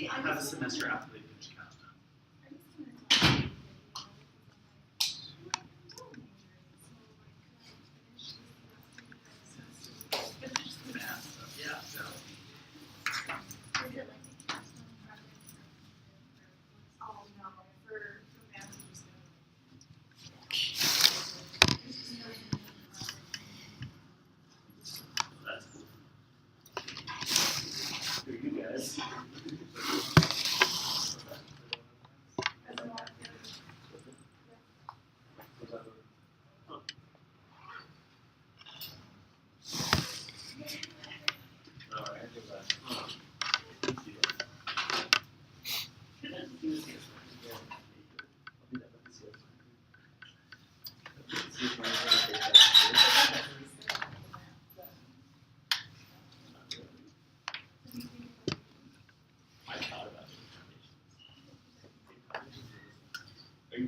Have a semester after they finish count. Math stuff, yeah. So. That's cool. For you guys.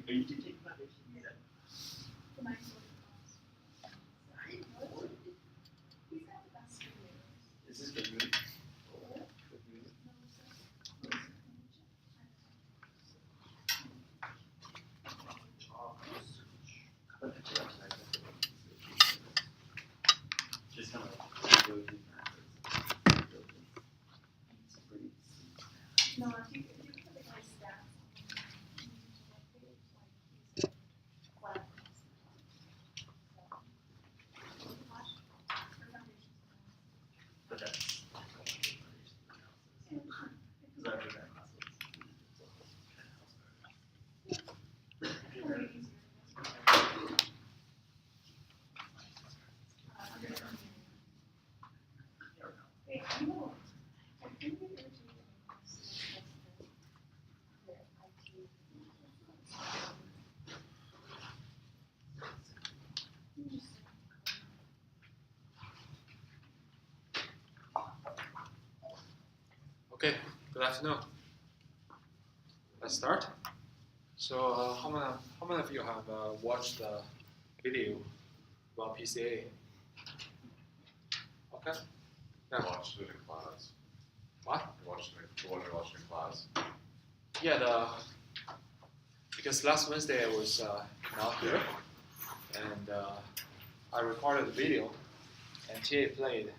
Are you taking foundation? Yeah. Is this the unit? Just kind of no, I think if you put the guy's stats but that's Okay, good afternoon. Let's start. So, how many of you have watched the video about PCA? Okay. I watched it in class. What? I watched it. The one I watched in class. Yeah, because last Wednesday I was not here, and I recorded the video, and TA played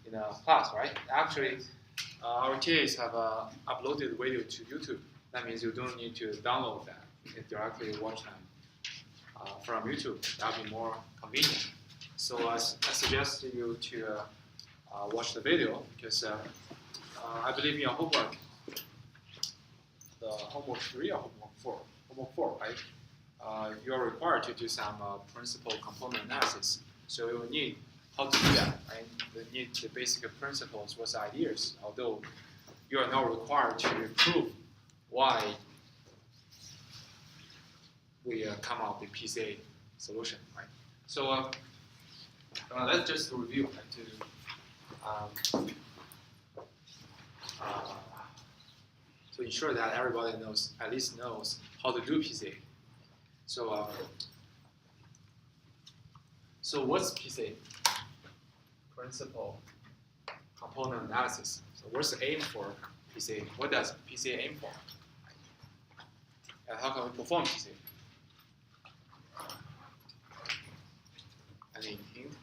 in a class, right? Actually, our TAs have uploaded the video to YouTube. That means you don't need to download that. You can directly watch them from YouTube. That would be more convenient. So I suggest you to watch the video because I believe in your homework, the homework 3 or homework 4? Homework 4, right? You're required to do some principal component analysis. So you will need how to do that, right? You need the basic principles, what's the ideas, although you are not required to prove why we come up with PCA solution, right? So let's just review to ensure that everybody knows, at least knows how to do PCA. So what's PCA? Principal component analysis. So what's the aim for PCA? What does PCA aim for? And how can we perform PCA? Any hint?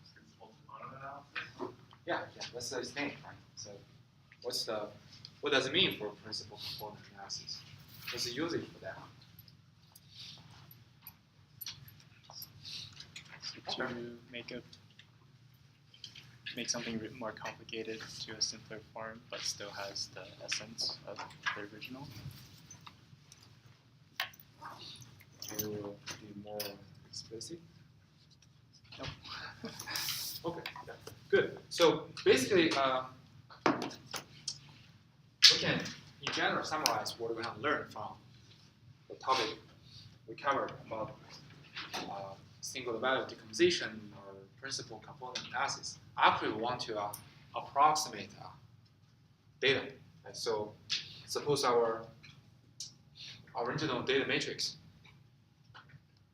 principal component analysis. Yeah, let's explain, right? So what does it mean for principal component analysis? What's the usage for that? So to make something more complicated to a simpler form, but still has the essence of the original. To be more explicit? Nope. Okay, yeah. Good. So basically, we can, in general, summarize what we have learned from the topic we covered about single value decomposition or principal component analysis. Actually, we want to approximate data. Right? So suppose our original data matrix,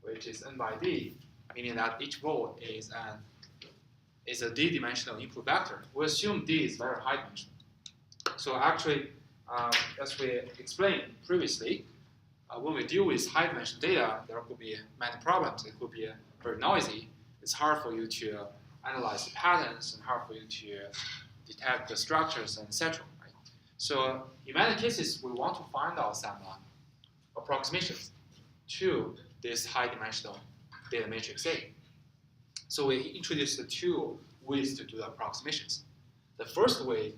which is n by d, meaning that each row is a d-dimensional input vector. We assume d is very high dimensional. So actually, as we explained previously, when we deal with high-dimensional data, there could be many problems. It could be very noisy. It's hard for you to analyze the patterns and hard for you to detect the structures and etc. Right? So in many cases, we want to find out some approximations to this high-dimensional data matrix A. So we introduced the two ways to do the approximations. The first way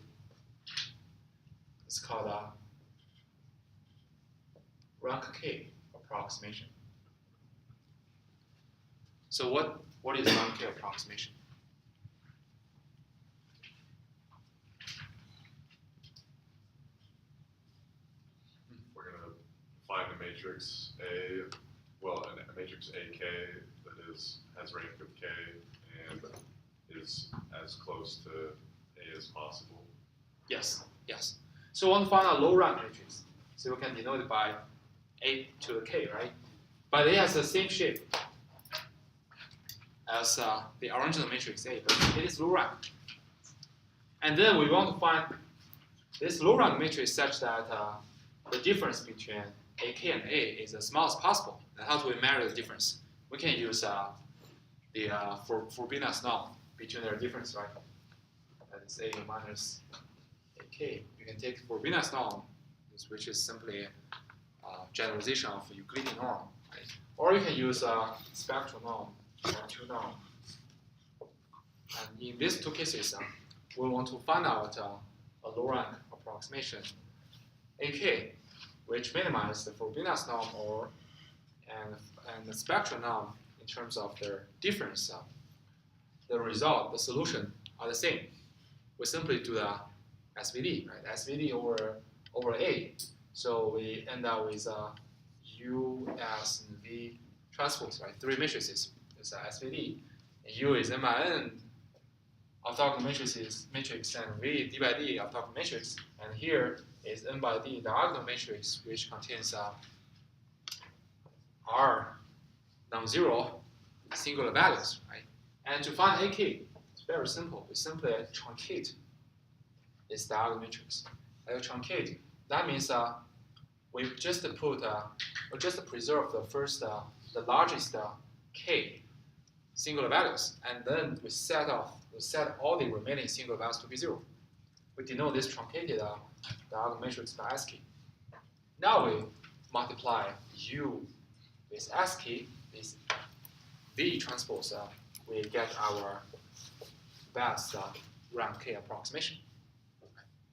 is called a rank K approximation. So what is rank K approximation? We're going to find a matrix A, well, a matrix AK that has rank of K and is as close to A as possible. Yes, yes. So we want to find a low rank matrix. So we can denote it by A to the K, right? But it has the same shape as the original matrix A, but it is low rank. And then we want to find this low rank matrix such that the difference between AK and A is as small as possible. And how do we measure the difference? We can use the Frobenius norm between their difference, right? That is A minus AK. You can take Frobenius norm, which is simply a generalization of Euclidean norm, right? Or you can use a spectral norm or two norm. And in these two cases, we want to find out a low rank approximation AK, which minimizes the Frobenius norm and the spectral norm in terms of their difference. The result, the solution are the same. We simply do the SVD, right? SVD over A. So we end up with U, S, and V transpose, right? Three matrices. It's SVD. U is M by N orthogonal matrix, and V D by D orthogonal matrix. And here is N by D diagonal matrix, which contains R non-zero singular values, right? And to find AK, it's very simple. We simply truncate this diagonal matrix. Truncate. That means we just preserve the first, the largest K singular values, and then we set all the remaining singular values to be 0. We denote this truncated diagonal matrix by SK. Now we multiply U with SK, with V transpose, we get our best rank K approximation.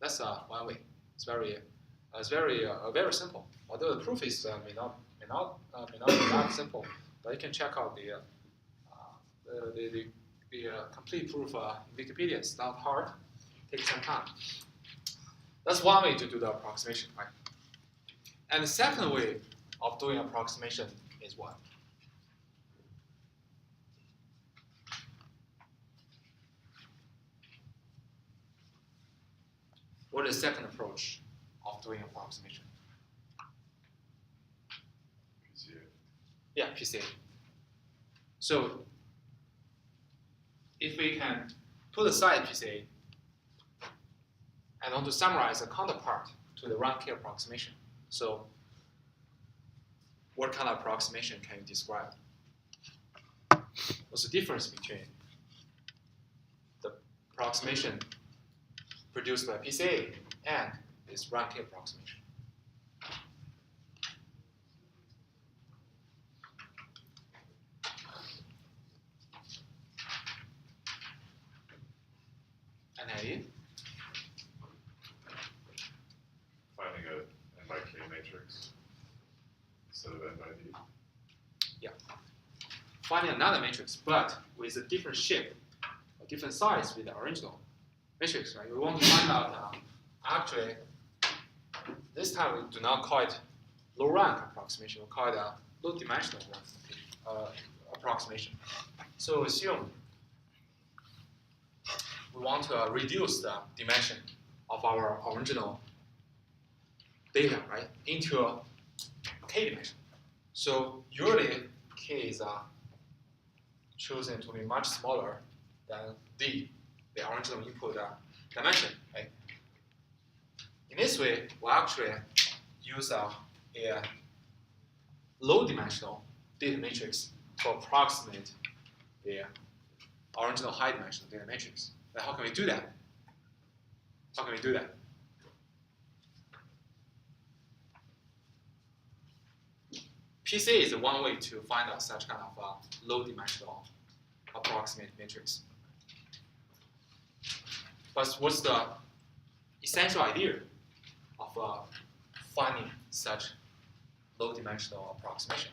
That's one way. It's very simple. Although the proof is may not be that simple, but you can check out the complete proof in Wikipedia. It's not hard. Take some time. That's one way to do the approximation, right? And the second way of doing approximation is what? What is the second approach of doing approximation? PCA. Yeah, PCA. So if we can put aside PCA and want to summarize a counterpart to the rank K approximation, so what kind of approximation can you describe? What's the difference between the approximation produced by PCA and this rank K approximation? An idea? Finding a N by K matrix instead of N by D. Yeah. Finding another matrix, but with a different shape, a different size with the original matrix, right? We want to find out, actually, this time we do not call it low rank approximation, we call it a low dimensional approximation. So assume we want to reduce the dimension of our original data, right, into a K dimension. So usually K is chosen to be much smaller than D, the original input dimension, right? this way, we'll actually use a low-dimensional data matrix to approximate the original high-dimensional data matrix. Now, how can we do that? How can we do that? PC is one way to find out such kind of low-dimensional approximate matrix. But what's the essential idea of finding such low-dimensional approximation?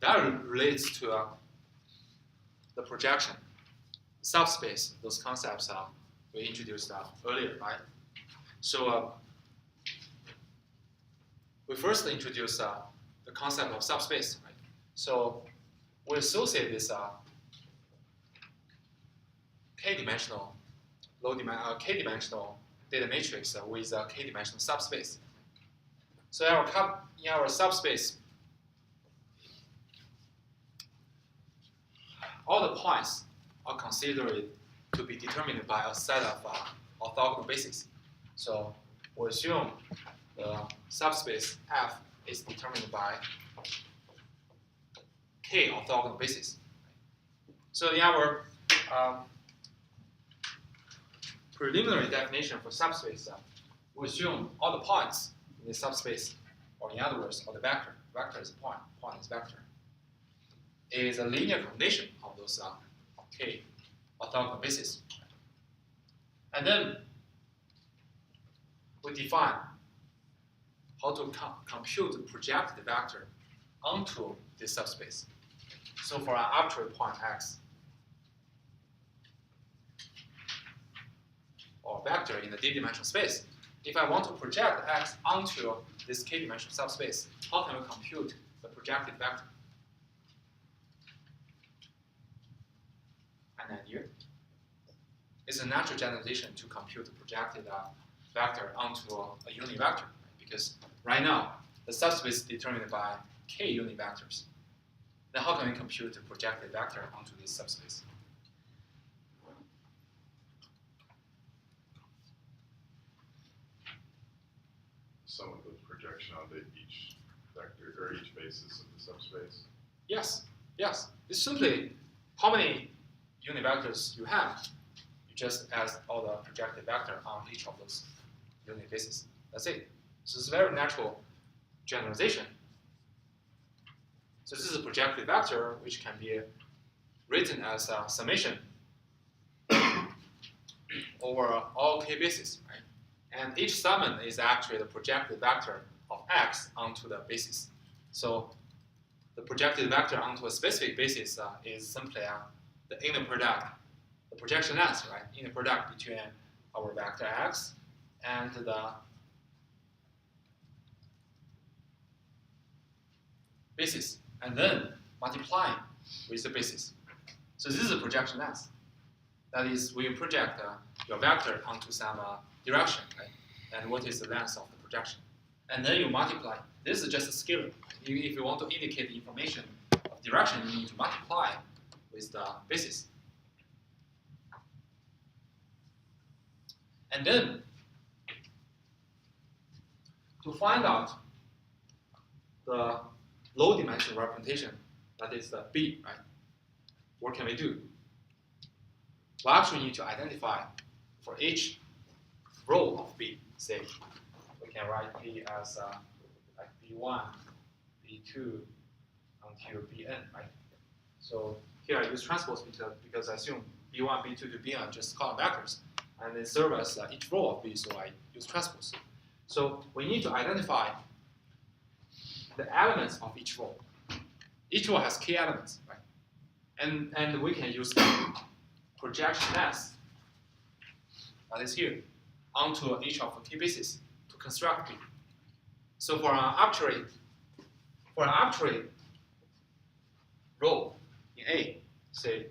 That relates to the projection, subspace. Those concepts we introduced earlier, right? So we first introduced the concept of subspace, right? So we associate this k-dimensional k-dimensional data matrix with a k-dimensional subspace. So in our subspace, all the points are considered to be determined by a set of orthogonal bases. So we assume the subspace F is determined by k orthogonal bases. So in our preliminary definition for subspace, we assume all the points in the subspace, or in other words, all the vector is a point is vector, is a linear combination of those k orthogonal bases. And then we define how to compute the projected vector onto this subspace. So for an arbitrary point x, or vector in the d-dimensional space, if I want to project x onto this k-dimensional subspace, how can we compute the projected vector? An idea? It's a natural generalization to compute the projected vector onto a unit vector, right? Because right now the subspace is determined by k unit vectors. Then how can we compute the projected vector onto this subspace? Some of the projection onto each vector or each basis of the subspace. Yes, yes. It's simply how many unit vectors you have. You just add all the projected vector on each of those unit bases. That's it. So it's a very natural generalization. So this is a projected vector which can be written as a summation over all k bases, right? And each summon is actually the projected vector of x onto the basis. So the projected vector onto a specific basis is simply the inner product, the projection S, right? Inner product between our vector x and the basis, and then multiplying with the basis. So this is a projection S. That is, we project your vector onto some direction, right? And what is the length of the projection? And then you multiply. This is just a scalar. If you want to indicate the information of direction, you need to multiply with the basis. And then, to find out the low-dimensional representation, that is the B, right? What can we do? We actually need to identify for each row of B, say, we can write B as like B1, B2, until Bn, right? So here I use transpose because I assume B1, B2 to Bn are just column vectors, and they serve as each row of B, so I use transpose. So we need to identify the elements of each row. Each row has k elements, right? And we can use the projection S, that is here, onto each of the k bases to construct B. So for an arbitrary row in A, say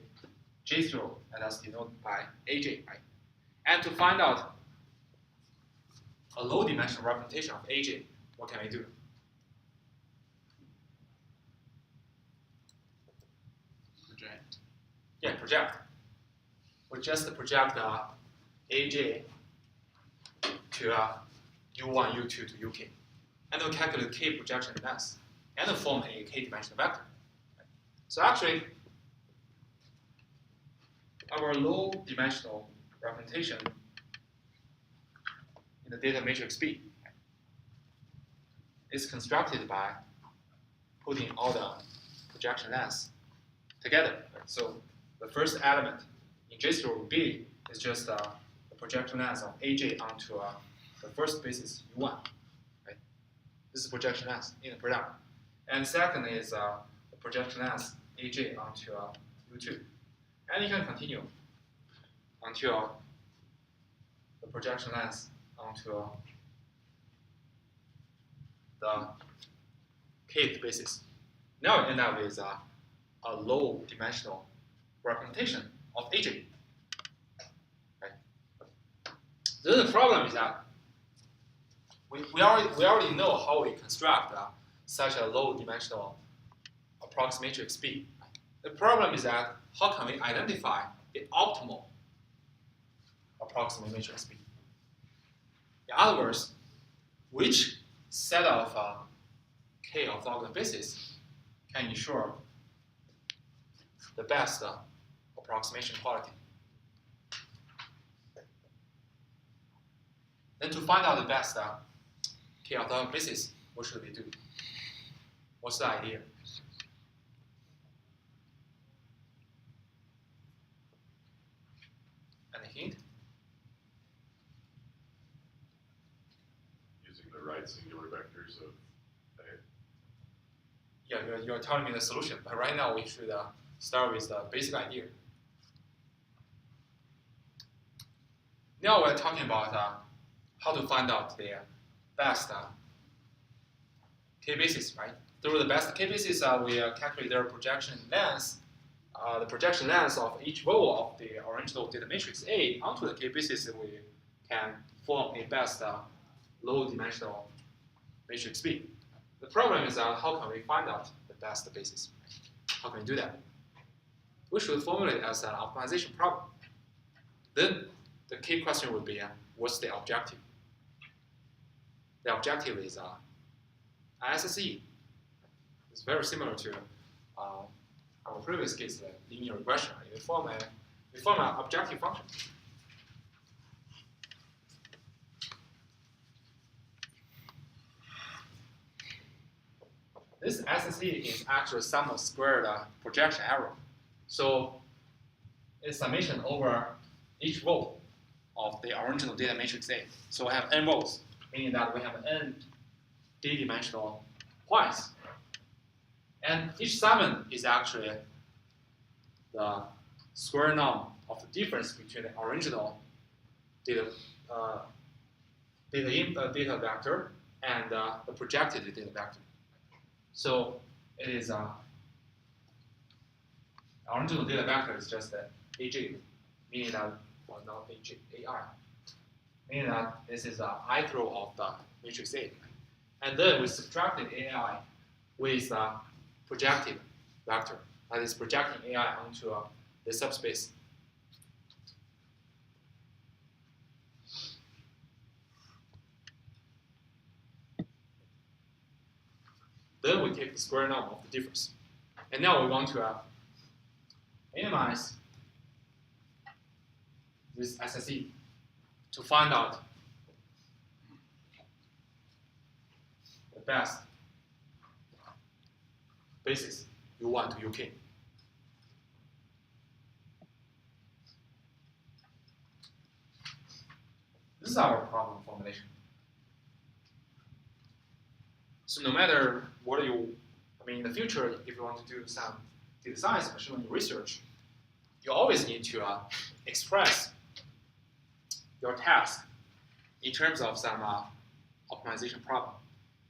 J0, and that's denoted by AJ, right? And to find out a low-dimensional representation of AJ, what can I do? project. We just project AJ to U1, U2 to UK. And we'll calculate K projection length and form a K-dimensional vector. So actually, our low-dimensional representation in the data matrix B is constructed by putting all the projection lengths together. So the first element in J0 B is just the projection length of AJ onto the first basis U1. Right? This is projection length in the product. And second is the projection length AJ onto U2. And you can continue until the projection length onto the kth basis. Now we end up with a low-dimensional representation of AJ. Right? Then the problem is that we already know how we construct such a low-dimensional approximate matrix B. The problem is that how can we identify the optimal approximate matrix B? In other words, which set of K orthogonal bases can ensure the best approximation quality? Then to find out the best K orthogonal basis, what should we do? What's the idea? Any hint? Using the right singular vectors of A. Yeah, you're telling me the solution, but right now we should start with the basic idea. Now we're talking about how to find out the best K basis, right? Through the best K basis, we calculate their projection length, the projection length of each row of the original data matrix A onto the K basis. We can form a best low-dimensional matrix B. The problem is how can we find out the best basis? How can we do that? We should formulate as an optimization problem. Then the key question would be, what's the objective? The objective is ISSE. It's very similar to our previous case, the linear regression. We form an objective function. This SSE is actually sum of squared projection error. So it's summation over each row of the original data matrix A. So we have n rows, meaning that we have n d-dimensional points. And each summand is actually the square norm of the difference between the original data vector and the projected data vector. So it is original data vector is just AJ, meaning that, well, not AJ, AI, meaning that this is the ith row of the matrix A. And then we subtracted AI with projected vector, that is projecting AI onto the subspace. Then we take the square norm of the difference. And now we want to minimize this SSE to find out the best basis U1 to UK. This is our problem formulation. So no matter what in the future, if you want to do some data science, machine learning research, you always need to express your task in terms of some optimization problem.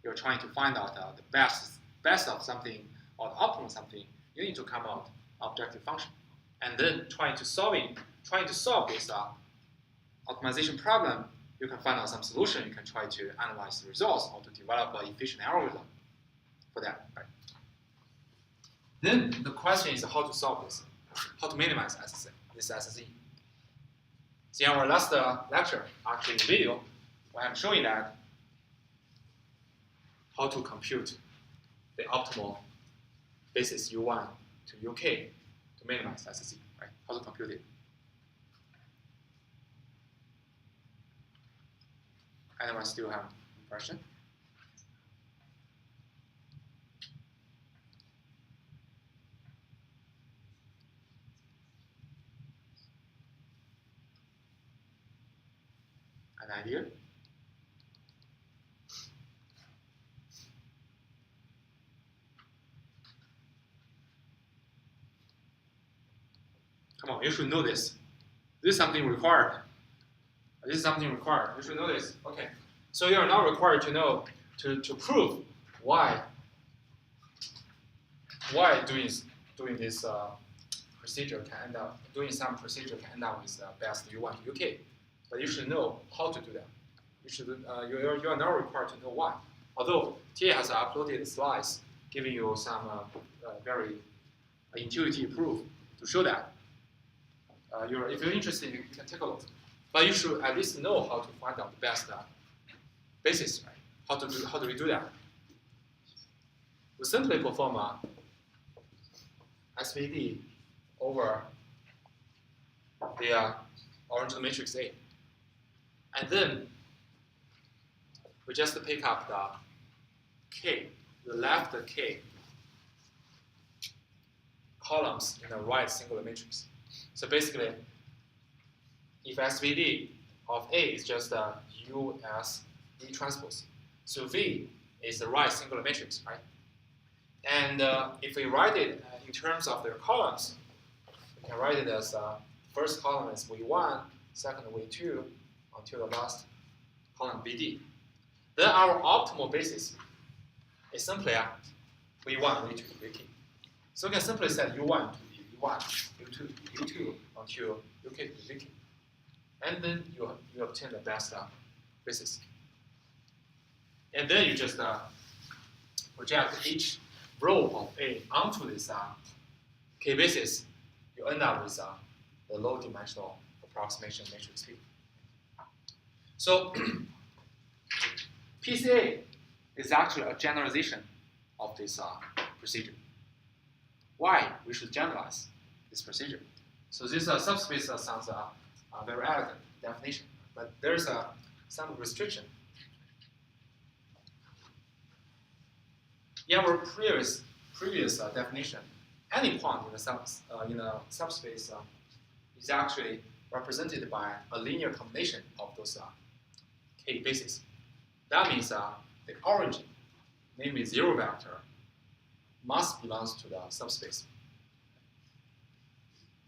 You're trying to find out the best of something or the optimal of something. You need to come out objective function, and then trying to solve this optimization problem. You can find out some solution. You can try to analyze the results or to develop an efficient algorithm for that. Right? Then the question is how to solve this. how to minimize SSE, this SSE. So in our last lecture, actually in the video, we have shown that how to compute the optimal basis U1 to UK to minimize SSE, right? How to compute it. Anyone still have a question? An idea? Come on, you should know this. This is something required. This is something required. You should know this. Okay. So you are now required to know to prove why doing this procedure can end up doing some procedure can end up with best U1 to UK. But you should know how to do that. You should you are now required to know why. Although TA has uploaded slides giving you some very intuitive proof to show that. If you're interested, you can take a look. But you should at least know how to find out the best basis, right? How do we do that? We simply perform a SVD over the original matrix A. And then we just pick up the K, the left K columns in the right singular matrix. So basically, if SVD of A is just U as V transpose, so V is the right singular matrix, right? And if we write it in terms of their columns, we can write it as first column is V1, second V2, until the last column VD. Then our optimal basis is simply V1, V2, VK. So we can simply set U1 to be U1, U2 to U2 until UK to VK. And then you obtain the best basis. And then you just project each row of A onto this K basis. You end up with the low-dimensional approximation matrix P. So PCA is actually a generalization of this procedure. Why we should generalize this procedure? So this subspace sounds a very elegant definition, but there's some restriction. In our previous definition, any point in a subspace is actually represented by a linear combination of those K bases. That means the origin, namely zero vector, must belong to the subspace.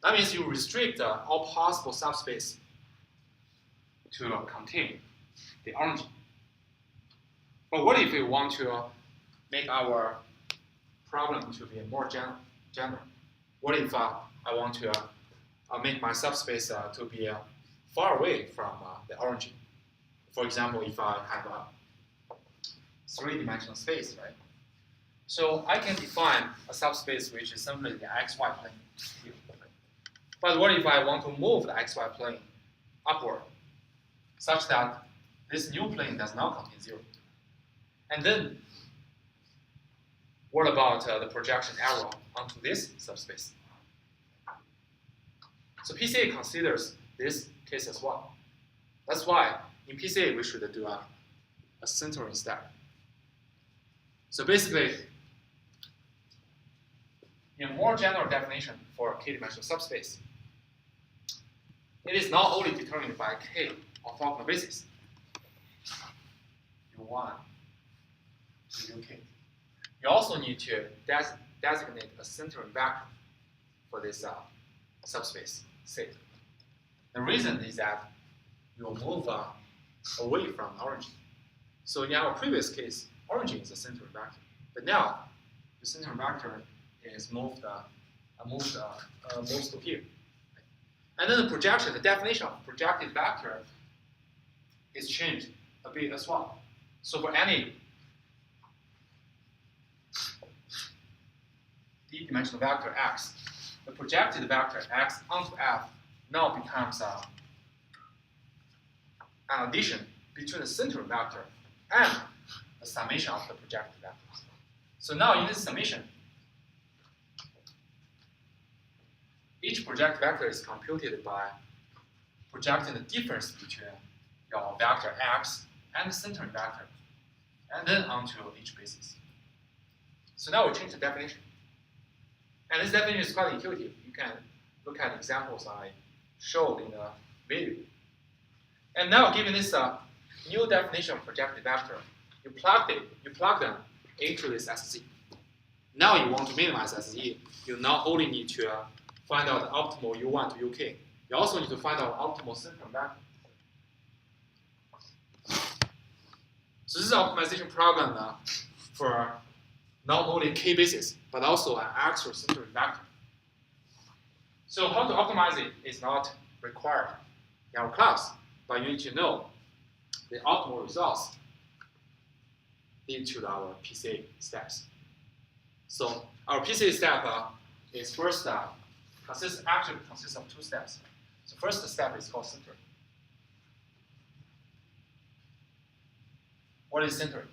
That means you restrict all possible subspace to contain the origin. But what if we want to make our problem to be more general? What if I want to make my subspace to be far away from the origin? For example, if I have a three-dimensional space, right? So I can define a subspace which is simply the xy plane here. But what if I want to move the xy plane upward, such that this new plane does not contain zero? And then, what about the projection arrow onto this subspace? So PCA considers this case as well. That's why in PCA we should do a centering step. So basically, in a more general definition for a k-dimensional subspace, it is not only determined by K orthogonal basis, U1 to UK. You also need to designate a centering vector for this subspace C. The reason is that you will move away from origin. So in our previous case, origin is a centering vector, but now the centering vector is moved to here. And then the projection, the definition of projected vector is changed a bit as well. So for any d-dimensional vector x, the projected vector x onto F now becomes an addition between the center vector and the summation of the projected vectors. So now in this summation, each projected vector is computed by projecting the difference between your vector x and the centering vector, and then onto each basis. So now we change the definition. And this definition is quite intuitive. You can look at examples I showed in the video. And now, given this new definition of projected vector, you plug them into this SZ. Now you want to minimize SZ. You not only need to find out the optimal U1 to UK. You also need to find out optimal centering vector. So this is an optimization problem for not only K basis, but also an actual centering vector. So how to optimize it is not required in our class, but you need to know the optimal results into our PCA steps. So our PCA step is first actually consists of two steps. So first step is called centering. What is centering?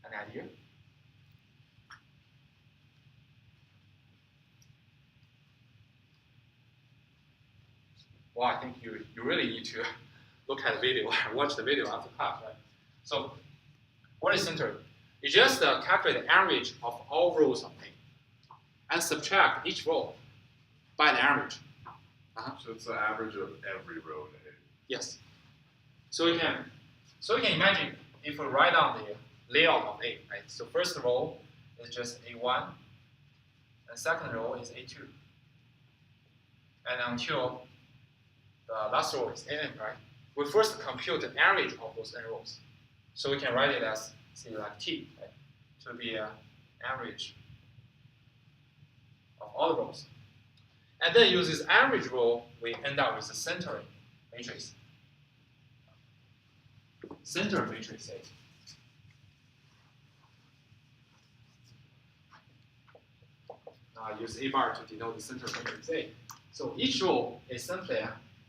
An idea? Well, I think you really need to look at the video and watch the video after class, right? So, what is centering? You just calculate the average of all rows of A and subtract each row by the average. So it's the average of every row in A. Yes. So you can imagine if we write down the layout of A, right? So first row is just A1, and second row is A2, and until the last row is N, right? We first compute the average of those N rows. So we can write it as, say, like T, right? To be an average of all the rows. And then use this average row, we end up with the centering matrix. Center matrix A. Use A bar to denote the center matrix A. So each row is simply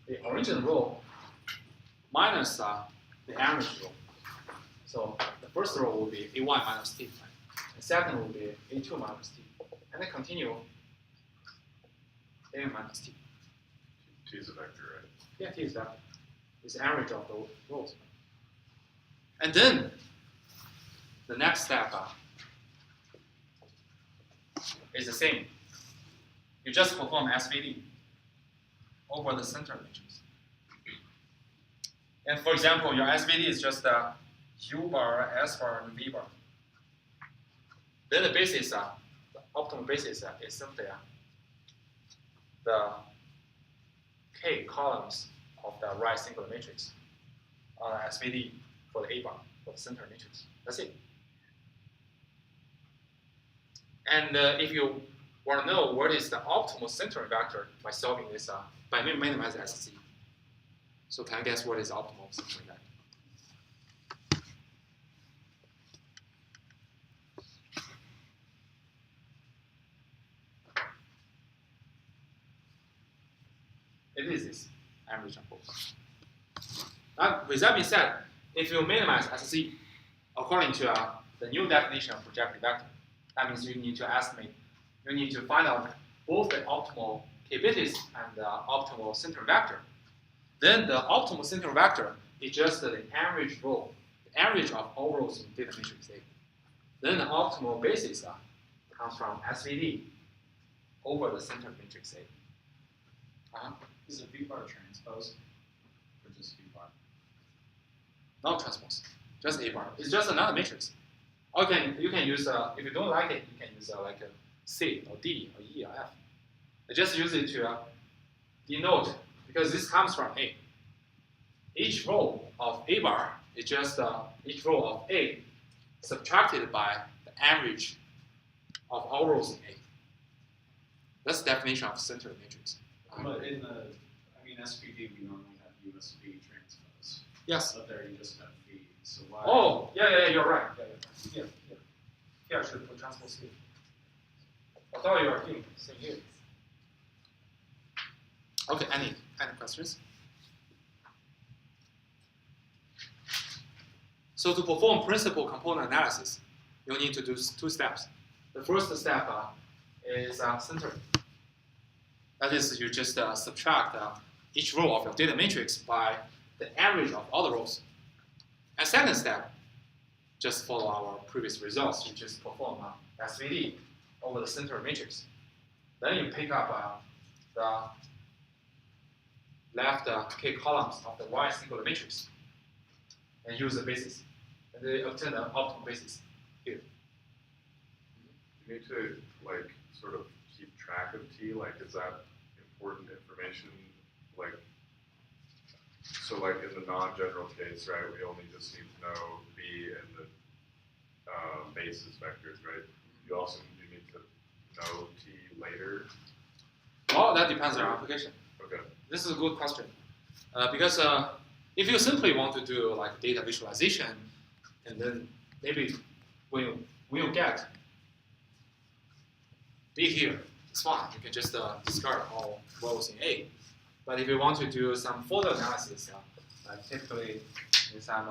the original row minus the average row. So the first row will be A1 minus T. Right? The second will be A2 minus T. And then continue A minus T. T is a vector, right? Yeah, T is vector. It's the average of the rows. And then the next step is the same. You just perform SVD over the center matrix. And for example, your SVD is just U bar, S bar, and V bar. Then the basis, the optimal basis is simply the K columns of the right singular matrix on SVD for the A bar, for the center matrix. That's it. And if you want to know what is the optimal centering vector by solving this, by minimizing SC. So can I guess what is optimal centering vector? It is this average of both. With that being said, if you minimize SC according to the new definition of projected vector, that means you need to estimate, you need to find out both the optimal k-basis and the optimal center vector. Then the optimal center vector is just the average row, the average of all rows in data matrix A. Then the optimal basis comes from SVD over the center matrix A. Is it V bar transpose or just V bar? Not transpose, just A bar. It's just another matrix. Or you can use, if you don't like it, you can use like a C or D or E or F. Just use it to denote, because this comes from A. Each row of A bar is just each row of A subtracted by the average of all rows in A. That's the definition of center matrix. But in the, SVD, we normally have USB transpose. Yes. But there you just have V. So why? Oh, yeah, you're right. Yeah. Here I should put transpose C. I thought you were here, same here. Okay, any questions? So to perform principal component analysis, you need to do 2 steps. The first step is center. That is, you just subtract each row of your data matrix by the average of all the rows. And second step, just follow our previous results. You just perform SVD over the center matrix. Then you pick up the left k columns of the y singular matrix and use the basis. And they obtain the optimal basis here. You need to like sort of keep track of T. Like, is that important information? Like, so like in the non-general case, right? We only just need to know B and the basis vectors, right? You also need to know T later. Well, that depends on our application. Okay. This is a good question because if you simply want to do like data visualization, and then maybe when you get B here, it's fine. You can just discard all rows in A. But if you want to do some further analysis, like typically in some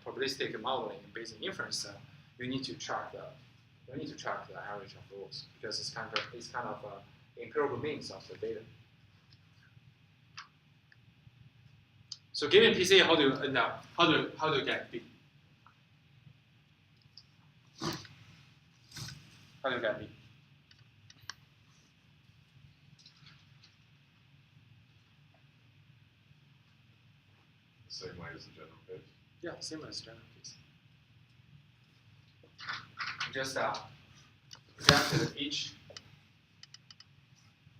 probabilistic modeling based on inference, you need to track the average of rows because it's kind of empirical means of the data. So given PCA, how do you end up? How do you get B? How do you get B? The same way as the general case. Yeah, same as general case. Just project each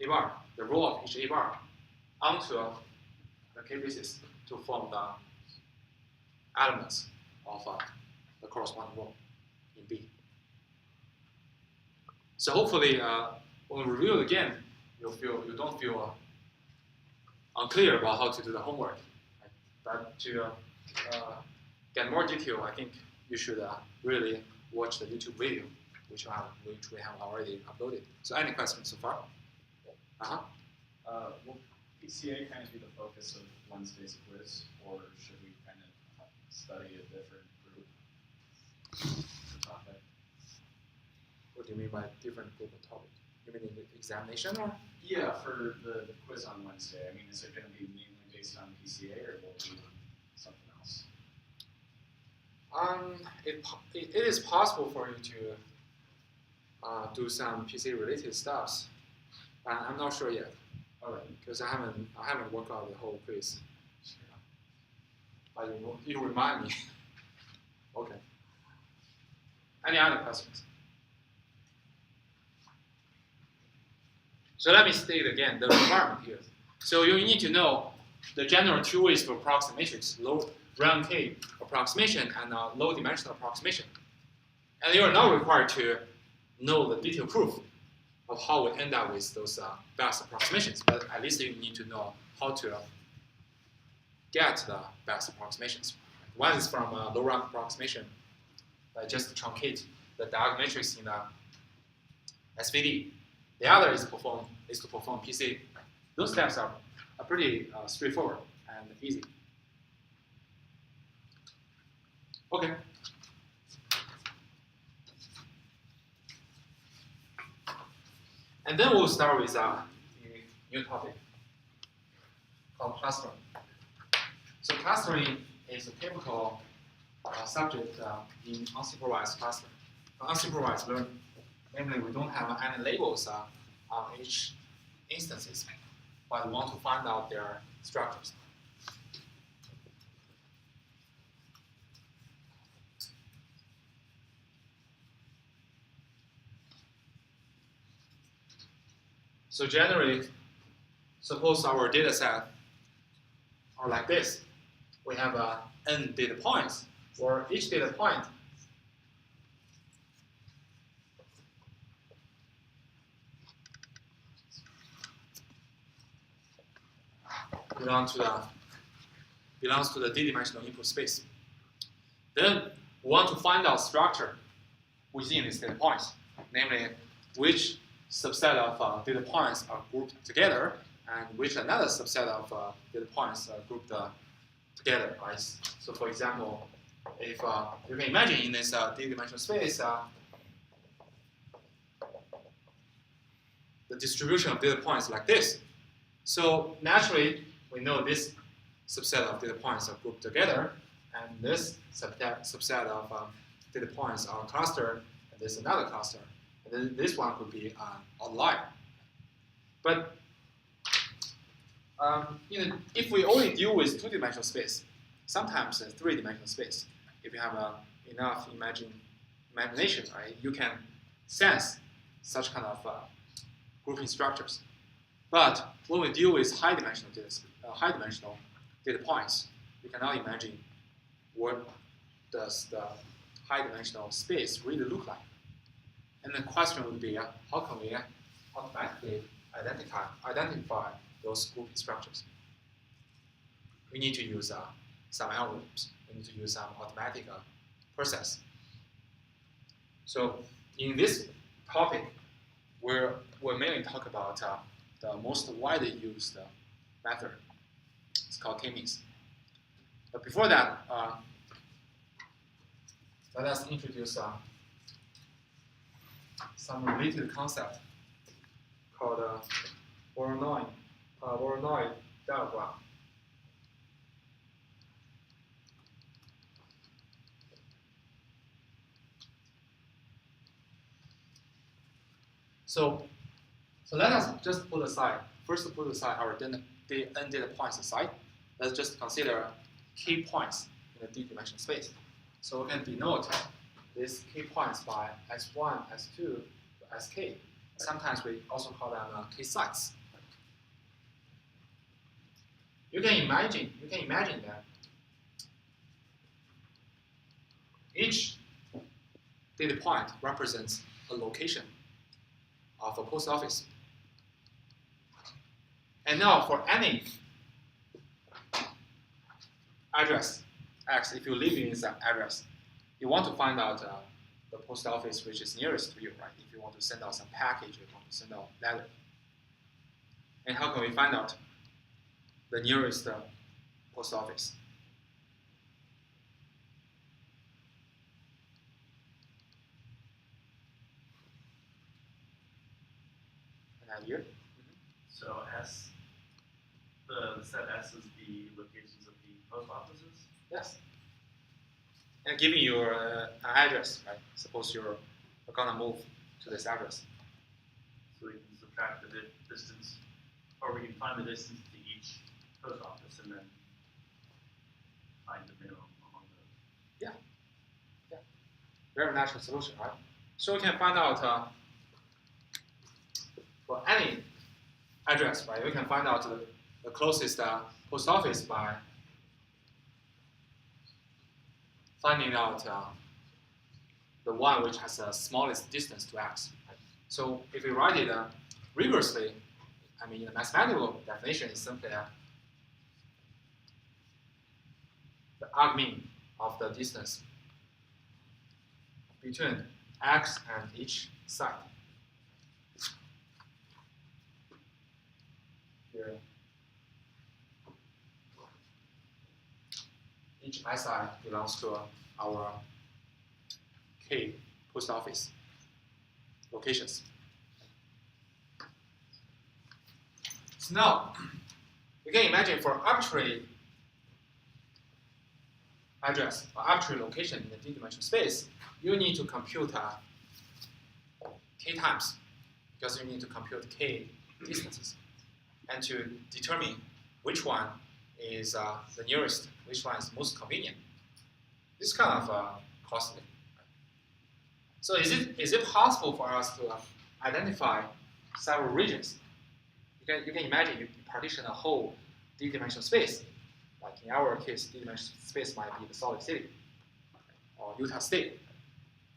A bar, the row of each A bar, onto the K basis to form the elements of the corresponding row in B. So hopefully, when we review it again, you don't feel unclear about how to do the homework. Right? But to get more detail, I think you should really watch the YouTube video, which we have already uploaded. So any questions so far? Will PCA kind of be the focus of Wednesday's quiz, or should we kind of study a different group or topic? What do you mean by different group of topic? You mean in the examination or? Yeah, for the quiz on Wednesday. I mean, is it going to be mainly based on PCA, or will it be something else? It is possible for you to do some PCA related stuffs. I'm not sure yet. All right. Because I haven't worked out the whole quiz. But you remind me. Okay. Any other questions? So let me state again the requirement here. So you need to know the general 2 ways to approximate matrix, low rank K approximation and low dimensional approximation. And you are not required to know the detailed proof of how we end up with those best approximations, but at least you need to know how to get the best approximations. One is from low rank approximation, just truncate the diagonal matrix in the SVD. The other is to perform PCA. Those steps are pretty straightforward and easy. Okay. And then we'll start with a new topic called clustering. So clustering is a typical subject in unsupervised clustering, unsupervised learning. Namely, we don't have any labels on each instances, but we want to find out their structures. So generally, suppose our data set are like this. We have n data points, or each data point belongs to the d-dimensional input space. Then we want to find out structure within these data points, namely which subset of data points are grouped together and which another subset of data points are grouped together, right? So for example, if you can imagine in this d-dimensional space, the distribution of data points like this. So naturally, we know this subset of data points are grouped together, and this subset of data points are clustered, and this another cluster. And then this one could be an outlier. But if we only deal with two-dimensional space, sometimes three-dimensional space, if you have enough imagination, right, you can sense such kind of grouping structures. But when we deal with high-dimensional data points, we cannot imagine what does the high-dimensional space really look like. And the question would be, how can we automatically identify those grouping structures? We need to use some algorithms. We need to use some automatic process. So in this topic, we'll mainly talk about the most widely used method. It's called k-means. But before that, let us introduce some related concept called Voronoi diagram. So let us just put aside our n data points aside. Let's just consider key points in a d-dimensional space. So we can denote these key points by S1, S2 to Sk. Sometimes we also call them key sites. You can imagine that each data point represents a location of a post office. And now for any address X, if you live in that address, you want to find out the post office which is nearest to you, right? If you want to send out some package, you want to send out a letter. And how can we find out the nearest post office? An idea? So the set S is the locations of the post offices? Yes. And giving you an address, right? Suppose you're gonna move to this address. So we can subtract the distance, or we can find the distance to each post office and then find the minimum among those. Yeah. Very natural solution, right? So we can find out for any address, right? We can find out the closest post office by finding out the one which has the smallest distance to X. Right? So if we write it rigorously, I mean, the mathematical definition is simply the argmin of the distance between X and each site. Here, each SI belongs to our K post office locations. So now, you can imagine for arbitrary address or arbitrary location in the d-dimensional space, you need to compute K times, because you need to compute K distances, and to determine which one is the nearest, which one is most convenient. This is kind of costly. So is it possible for us to identify several regions? You can imagine you partition a whole d-dimensional space. Like in our case, d-dimensional space might be the Salt Lake City or Utah State.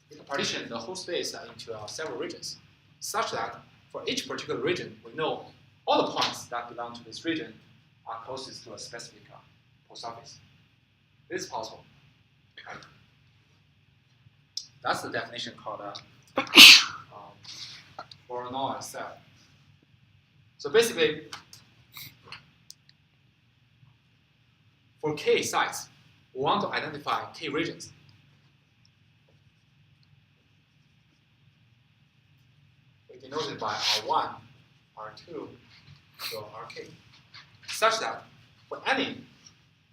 You can partition the whole space into several regions, such that for each particular region, we know all the points that belong to this region are closest to a specific post office. This is possible. That's the definition called Voronoi cell. So basically, for K sites, we want to identify K regions. We denote it by R1, R2, to Rk, such that for any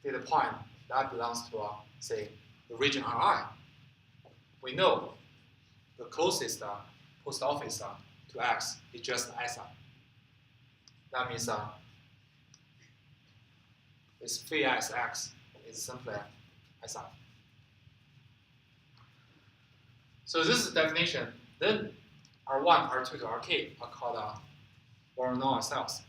data point that belongs to, say, the region Ri, we know the closest post office to X is just Si. That means its phi as X is simply Si. So this is the definition. Then R1, R2 to Rk are called Voronoi cells.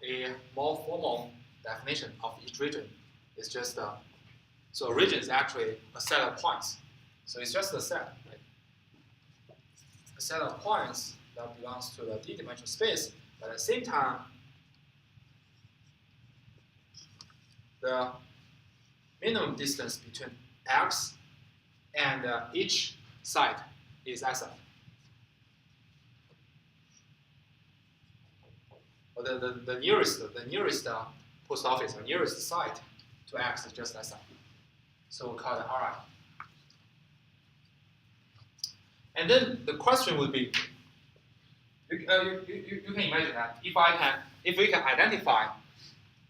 A more formal definition of each region is just so a region is actually a set of points. So it's just a set, right? A set of points that belongs to the d-dimensional space, but at the same time, the minimum distance between X and each site is Si. Or the nearest post office or nearest site to X is just Si. So we call it Ri. And then the question would be, you can imagine that if we can identify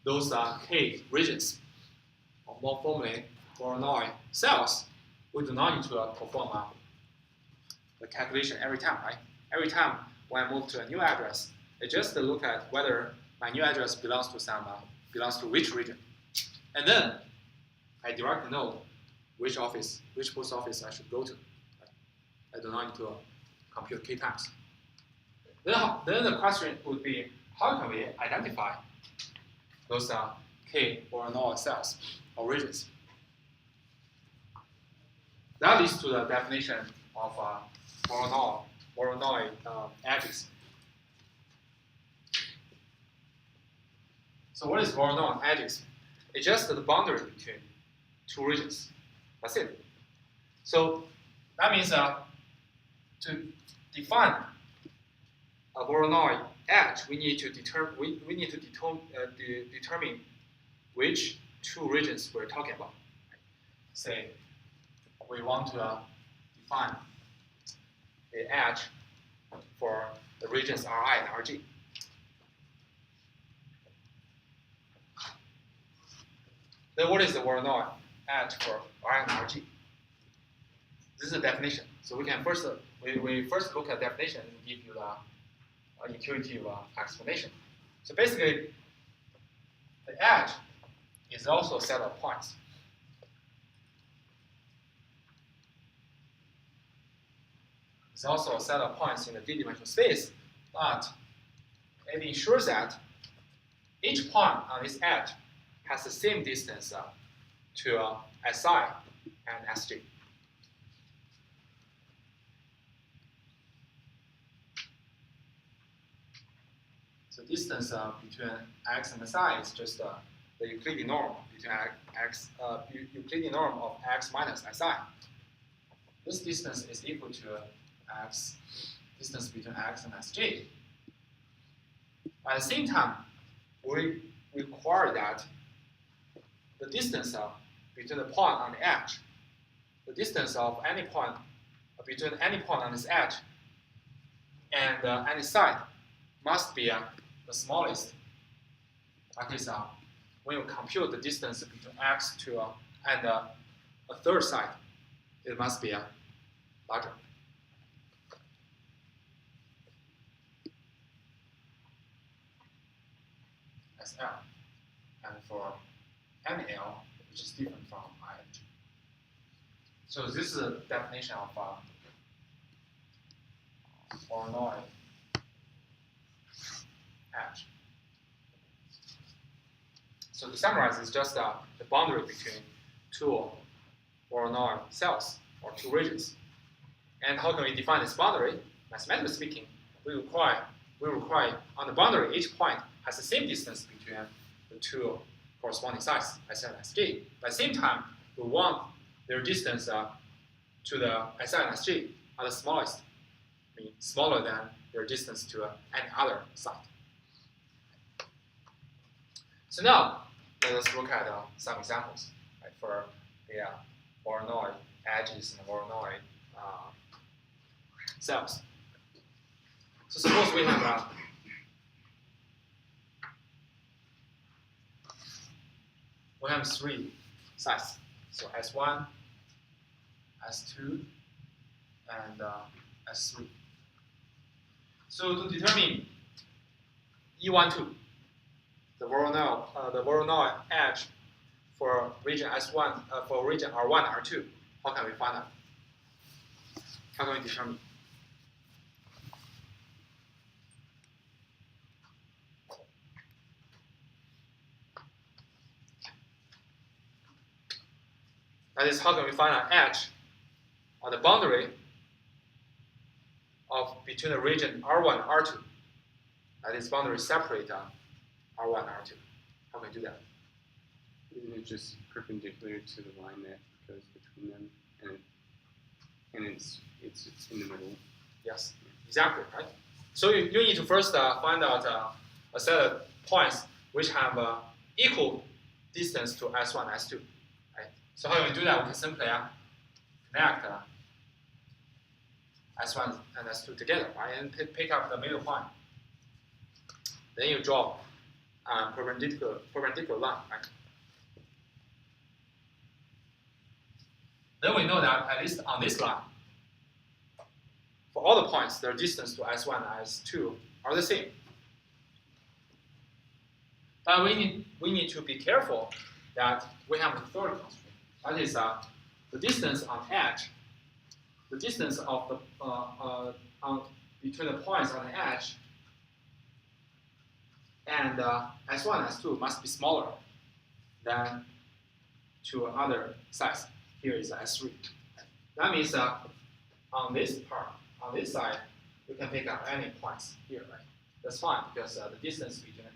those K regions, or more formally, Voronoi cells, we do not need to perform the calculation every time, right? Every time when I move to a new address, I just look at whether my new address belongs to which region, and then I directly know which post office I should go to. I do not need to compute K times. Then the question would be, how can we identify those K Voronoi cells or regions? That leads to the definition of Voronoi edges. So what is Voronoi edges? It's just the boundary between two regions. That's it. So that means to define a Voronoi edge, we need to determine which two regions we're talking about. Say we want to define the edge for the regions Ri and Rg. Then what is the Voronoi edge for Ri and Rg? This is the definition. So we can first look at the definition and give you the intuitive explanation. So basically, the edge is also a set of points. It's also a set of points in the d-dimensional space, but it ensures that each point on this edge has the same distance to Si and Sj. So distance between X and Si is just the Euclidean norm between Euclidean norm of X minus Si. This distance is equal to X distance between X and Sj. At the same time, we require that the distance between the point on the edge, the distance of any point between any point on this edge and any side must be the smallest. That is, when you compute the distance between X to and a third side, it must be larger. SL. And for ML, which is different from IH. So this is a definition of Voronoi edge. So to summarize, it's just the boundary between two Voronoi cells or two regions. And how can we define this boundary? Mathematically speaking, we require we require on the boundary, each point has the same distance between the two corresponding sides, S and SG. But at the same time, we want their distance to the SI and SG are the smallest, meaning smaller than their distance to any other side. So now, let us look at some examples, right, for the Voronoi edges and Voronoi cells. So suppose we have three sides. So S1, S2, and S3. So to determine E12, the Voronoi edge for region S1, for region R1, R2, how can we find out? How can we determine? That is, how can we find an edge on the boundary of between the region R1 and R2? That is, boundary separate R1 and R2. How can we do that? Isn't it just perpendicular to the line that goes between them, and it's in the middle? Yes, exactly, right? So you need to first find out a set of points which have equal distance to S1 and S2. Right? So how do we do that? We can simply connect S1 and S2 together, right? And pick up the middle point. Then you draw a perpendicular line, right? Then we know that at least on this line, for all the points, their distance to S1 and S2 are the same. But we need to be careful that we have the third constraint. That is the distance on edge, the distance of the between the points on the edge and S1 and S2 must be smaller than to other sides. Here is S3. That means on this part, on this side, you can pick up any points here, right? That's fine because the distance between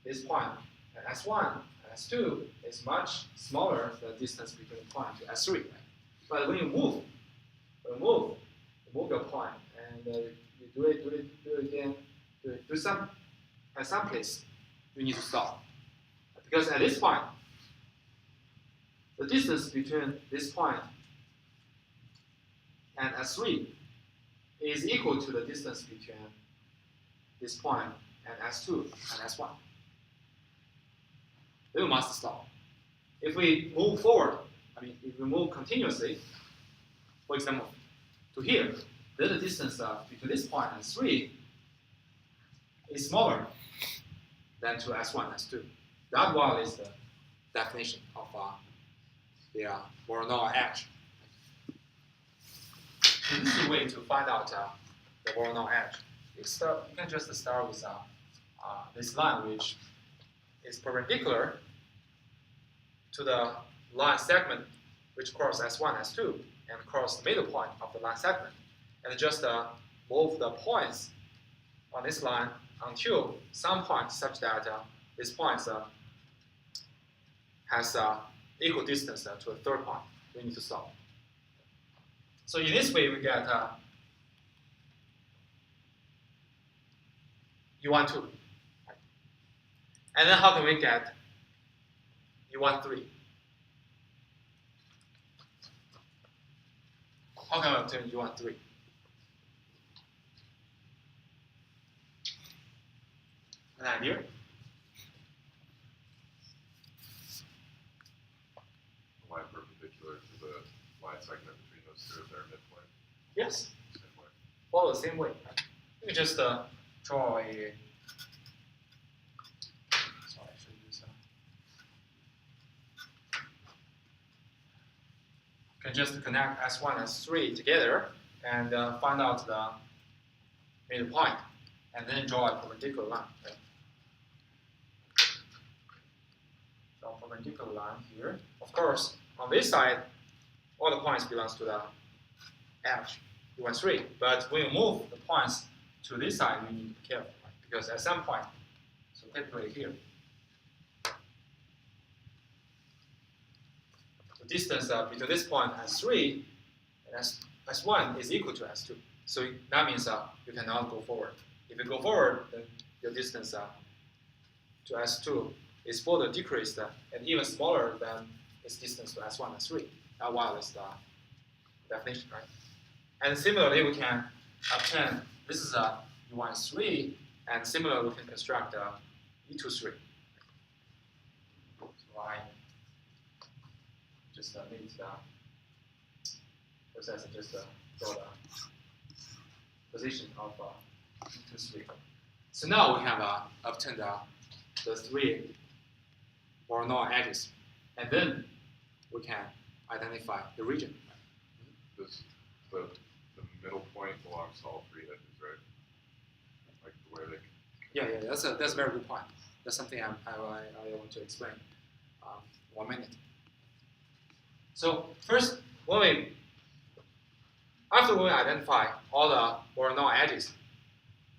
this point and S1 and S2 is much smaller than the distance between the point to S3, right? But when you move your point and you do it again, at some place, you need to stop. Because at this point, the distance between this point and S3 is equal to the distance between this point and S2 and S1. Then we must stop. If we move forward, if we move continuously, for example, to here, then the distance between this point and S3 is smaller than to S1 and S2. That one is the definition of the Voronoi edge. This is a way to find out the Voronoi edge. You can just start with this line, which is perpendicular to the line segment which crosses S1, S2, and cross the middle point of the line segment, and just move the points on this line until some point such that this point has equal distance to a third point. We need to stop. So in this way, we get U12. Right? And then how can we get U13? How can we obtain U13? An idea? Line perpendicular to the line segment between those two at their midpoint. Yes. Same way. Follow the same way. You can just draw a. Sorry, I should use. You can just connect S1 and S3 together and find out the middle point, and then draw a perpendicular line. Okay? Draw a perpendicular line here. Of course, on this side, all the points belongs to the edge U13. But when you move the points to this side, you need to be careful, right? Because at some point, so typically here, the distance between this point S3 and S1 is equal to S2. So that means you cannot go forward. If you go forward, then your distance to S2 is further decreased and even smaller than its distance to S1 and S3. That wireless definition, right? And similarly, we can obtain, this is U1 S3, and similarly, we can construct E2 3. So I just need the process and just draw the position of E2 3. So now we have obtained the 3 Voronoi edges, and then we can identify the region. This, the middle point belongs to all 3 edges, right? Like the way they. Yeah, that's a very good point. That's something I want to explain. 1 minute. So first, after we identify all the Voronoi edges,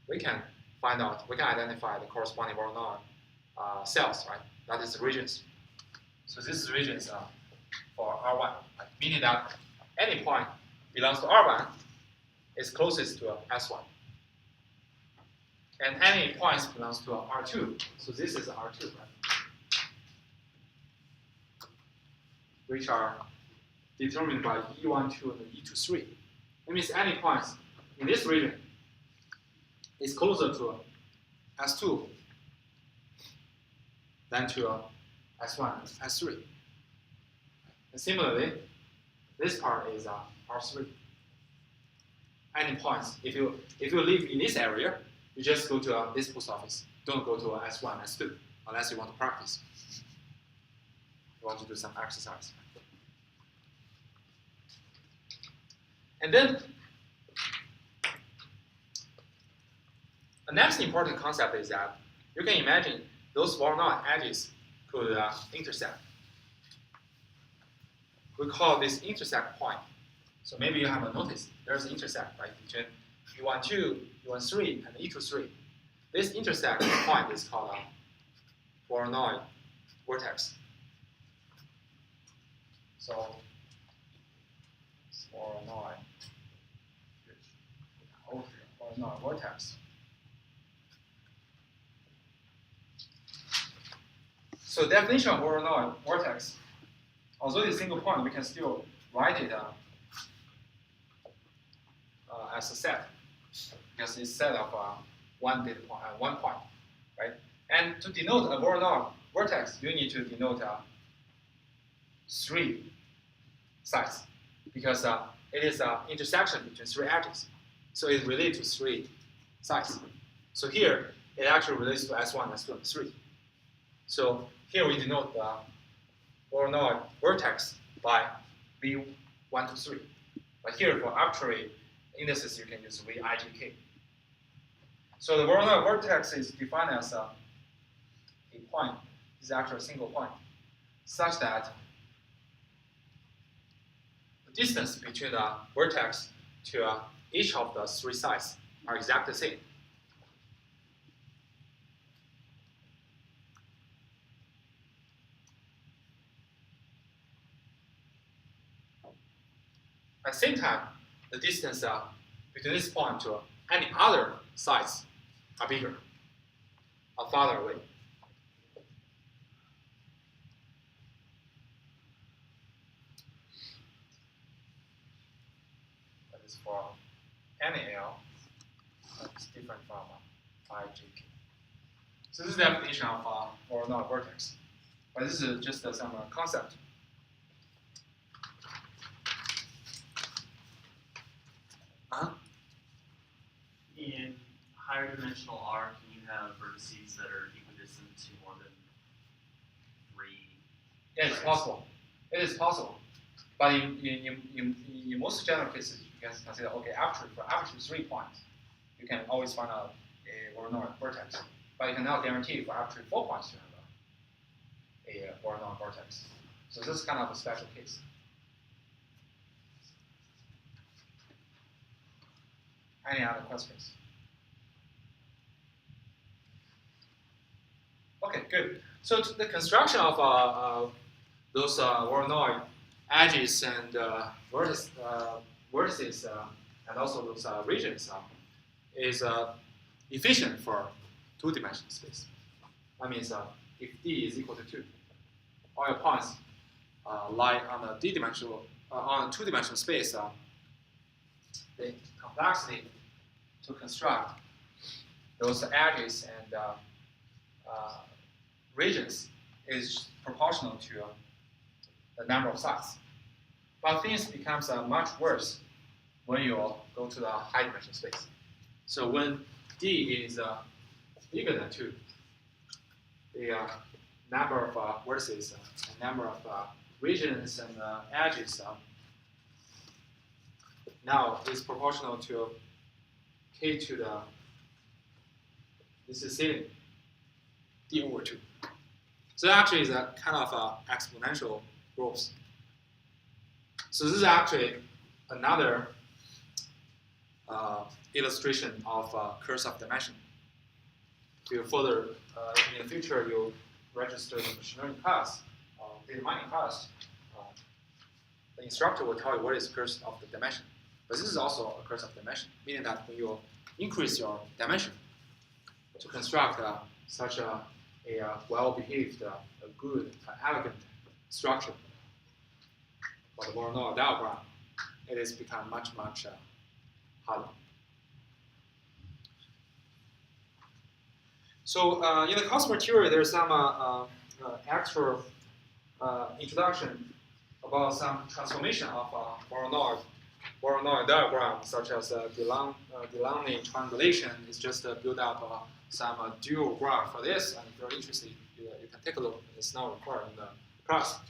we can identify the corresponding Voronoi cells, right? That is the regions. So this is regions for R1, right? Meaning that any point belongs to R1 is closest to S1. And any points belongs to R2. So this is R2, right? Which are determined by E1, 2, and E2, 3. That means any points in this region is closer to S2 than to S1 and S3. And similarly, this part is R3. Any points, if you live in this area, you just go to this post office. Don't go to S1, S2, unless you want to practice. You want to do some exercise. And then, the next important concept is that you can imagine those Voronoi edges could intersect. We call this intersect point. So maybe you have noticed there's an intersect, right, between U1, 2, U1, 3, and E2, 3. This intersect point is called a Voronoi vortex. So, Voronoi vortex. So definition of Voronoi vortex, although it's a single point, we can still write it as a set, because it's a set of one point, right? And to denote a Voronoi vortex, you need to denote 3 sides, because it is an intersection between 3 edges. So it relates to 3 sides. So here, it actually relates to S1, S2, and 3. So here we denote the Voronoi vortex by V1 to 3. But here, for arbitrary indices, you can use VIGK. So the Voronoi vortex is defined as a point. It's actually a single point, such that the distance between the vertex to each of the 3 sides are exactly the same. At the same time, the distance between this point to any other sides are bigger, are farther away. That is for any L, it's different from IGK. So this is the definition of Voronoi vortex. But this is just some concept. In higher dimensional R, can you have vertices that are equidistant to more than 3? Yeah, it's possible. It is possible. But in most general cases, you can consider, okay, for arbitrary 3 points, you can always find out a Voronoi vortex. But you cannot guarantee for arbitrary 4 points to have a Voronoi vortex. So this is kind of a special case. Any other questions? Okay, good. So the construction of those Voronoi edges and vertices and also those regions is efficient for two-dimensional space. That means if D is equal to 2, all your points lie on a on a two-dimensional space, the complexity to construct those edges and regions is proportional to the number of sides. But things becomes much worse when you go to the high dimensional space. So when D is bigger than 2, the number of vertices and number of regions and edges now is proportional to k to the, this is ceiling, D over 2. So actually is a kind of exponential growth. So this is actually another illustration of curse of dimension. If you further, in the future, you register the machine learning class, data mining class, the instructor will tell you what is curse of the dimension. But this is also a curse of dimension, meaning that when you increase your dimension to construct such a well-behaved, a good, elegant structure for the Voronoi diagram, it has become much harder. So in the customer theory, there's some extra introduction about some transformation of Voronoi diagram, such as Delaunay triangulation is just build up some dual graph for this, and if you're interested, you can take a look. It's not required in the class.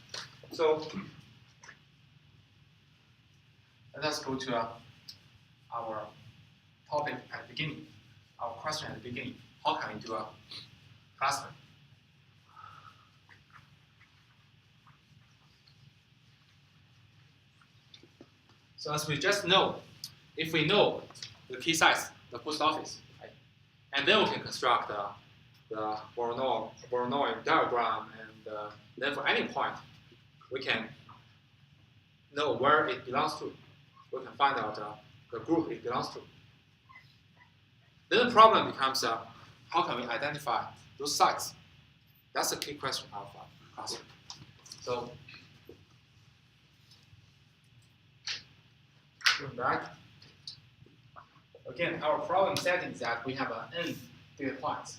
So let's go to our topic at the beginning, our question at the beginning. How can we do a cluster? So as we just know, if we know the key size, the post office, right? And then we can construct the Voronoi diagram, and then for any point, we can know where it belongs to. We can find out the group it belongs to. Then the problem becomes how can we identify those sites? That's the key question of cluster. So going back, again, our problem setting is that we have n data points.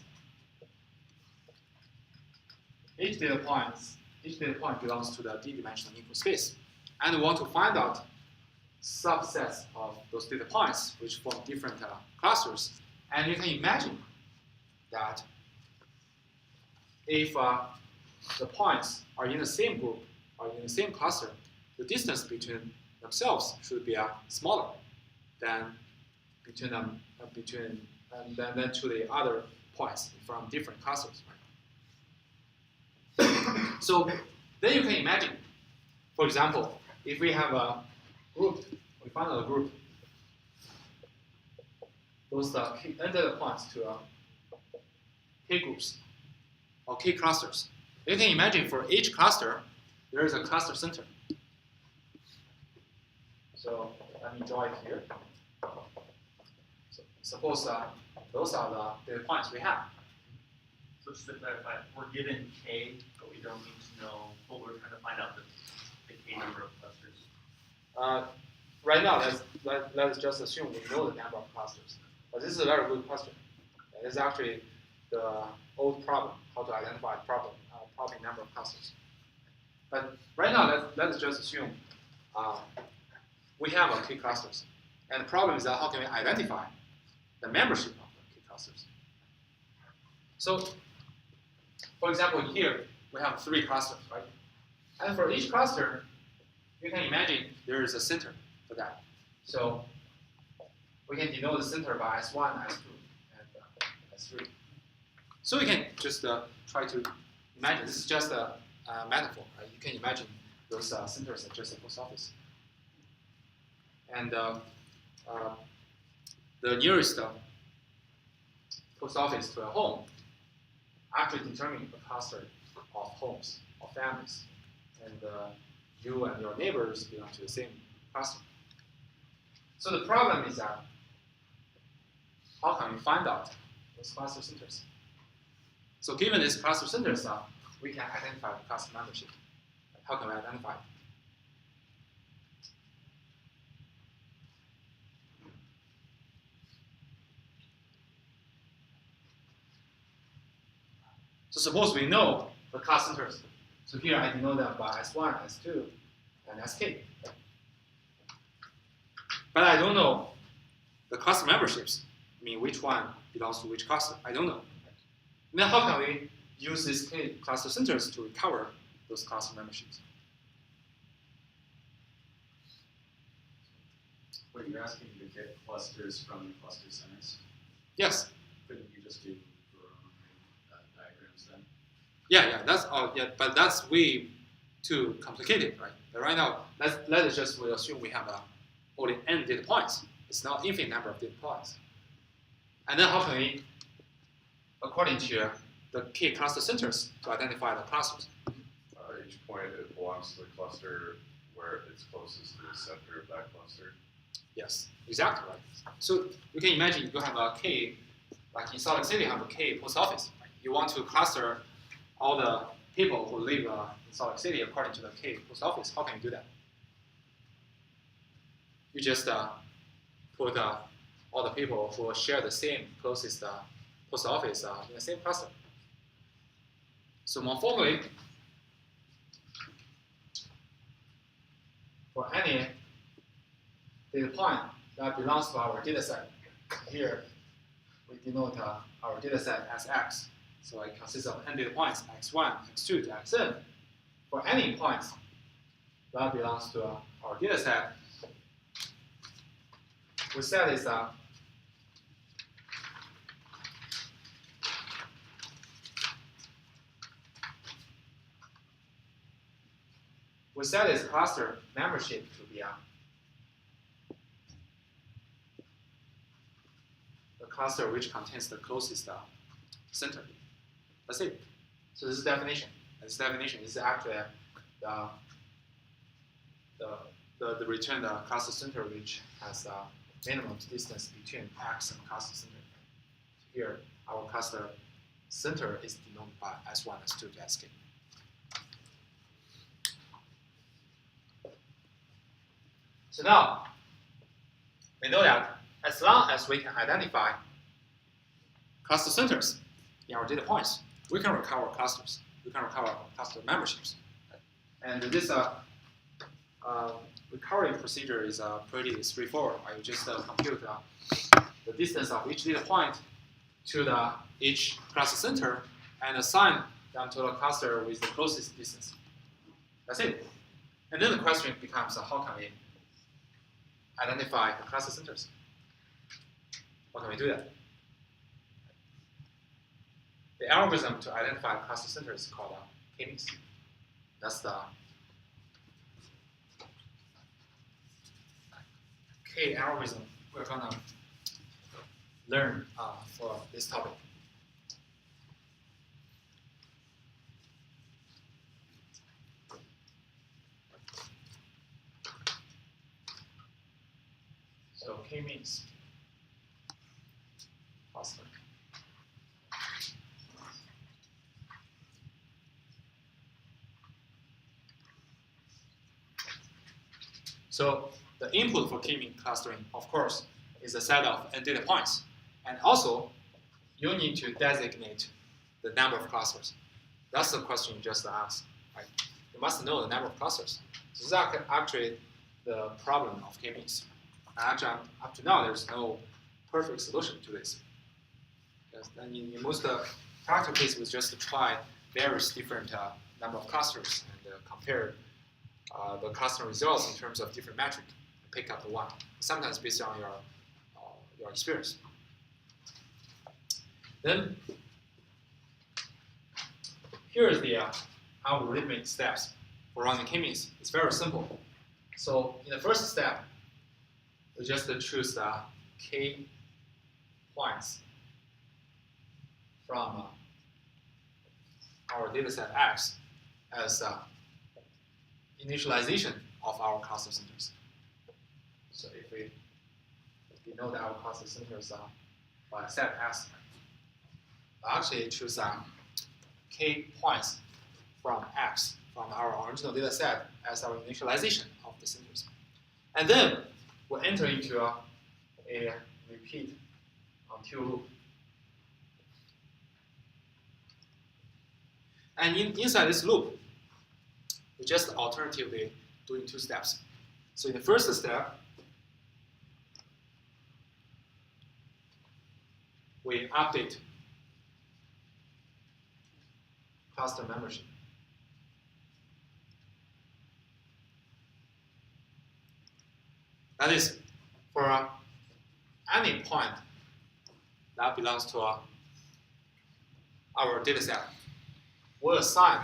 Each data point belongs to the d-dimensional input space, and we want to find out subsets of those data points which form different clusters. And you can imagine that if the points are in the same group or in the same cluster, the distance between themselves should be smaller than between them than to the other points from different clusters. Right? So then you can imagine, for example, if we have a group, we find a group, those key data points to k groups or k clusters. You can imagine for each cluster, there is a cluster center. So let me draw it here. So suppose those are the data points we have. So just to clarify, we're given k, but we don't need to know, but we're trying to find out the k number of clusters. Right now, let's just assume we know the number of clusters. But this is a very good question. It's actually the old problem, how to identify the proper number of clusters. But right now, let's just assume we have a key clusters. And the problem is that how can we identify the membership of the key clusters? So, for example, here we have 3 clusters, right? And for each cluster, you can imagine there is a center for that. So we can denote the center by S1, S2, and S3. So we can just try to imagine, this is just a metaphor, right? You can imagine those centers are just a post office. And the nearest post office to a home actually determine a cluster of homes, of families, and you and your neighbors belong to the same cluster. So the problem is that how can we find out those cluster centers? So given this cluster center stuff, we can identify the cluster membership. How can we identify it? So suppose we know the class centers. So here I denote them by S1, S2, and SK. But I don't know the cluster memberships. I mean, which one belongs to which cluster? I don't know. And then how can we use these K cluster centers to recover those cluster memberships? Wait, you're asking to get clusters from the cluster centers? Yes. Couldn't you just do diagrams then? Yeah, that's all. Yeah, but that's way too complicated, right? But right now, let's just we assume we have only n data points. It's not infinite number of data points. And then how can we, according to the K cluster centers, to identify the clusters? Each point, it belongs to the cluster where it's closest to the center of that cluster. Yes, exactly right. So you can imagine you have a K, like in Salt Lake City, you have a K post office. Right? You want to cluster all the people who live in Salt Lake City according to the K post office. How can you do that? You just put all the people who share the same closest post office in the same cluster. So more formally, for any data point that belongs to our data set, here we denote our data set as X. So it consists of n data points, X1, X2 to Xn. For any points that belongs to our data set, we set is cluster membership to be the cluster which contains the closest center. That's it. So this is definition. This definition is actually the return cluster center which has minimum distance between X and cluster center. Here, our cluster center is denoted by S1, S2 to SK. So now, we know that as long as we can identify cluster centers in our data points, we can recover clusters. We can recover cluster memberships. And this recovery procedure is pretty straightforward. You just compute the distance of each data point to each cluster center and assign them to the cluster with the closest distance. That's it. And then the question becomes how can we identify the cluster centers? How can we do that? The algorithm to identify cluster centers is called K-means. That's the K algorithm we're gonna learn for this topic. So K-means cluster. So the input for K-mean clustering, of course, is a set of n data points. And also, you need to designate the number of clusters. That's the question you just asked. Right? You must know the number of clusters. So this is actually the problem of K-means. Actually, up to now, there's no perfect solution to this. Because in most practical cases, we just try various different number of clusters and compare the cluster results in terms of different metrics and pick up the one. Sometimes based on your experience. Then here is the algorithmic steps for running K-means. It's very simple. So in the first step, we just choose the K points from our data set X as initialization of our cluster centers. So if we know that our cluster centers are by set X, actually choose k points from X from our original data set as our initialization of the centers. And then we'll enter into a repeat until loop. And inside this loop, we just alternatively doing 2 steps. So in the first step, we update cluster membership. That is, for any point that belongs to our data set, we'll assign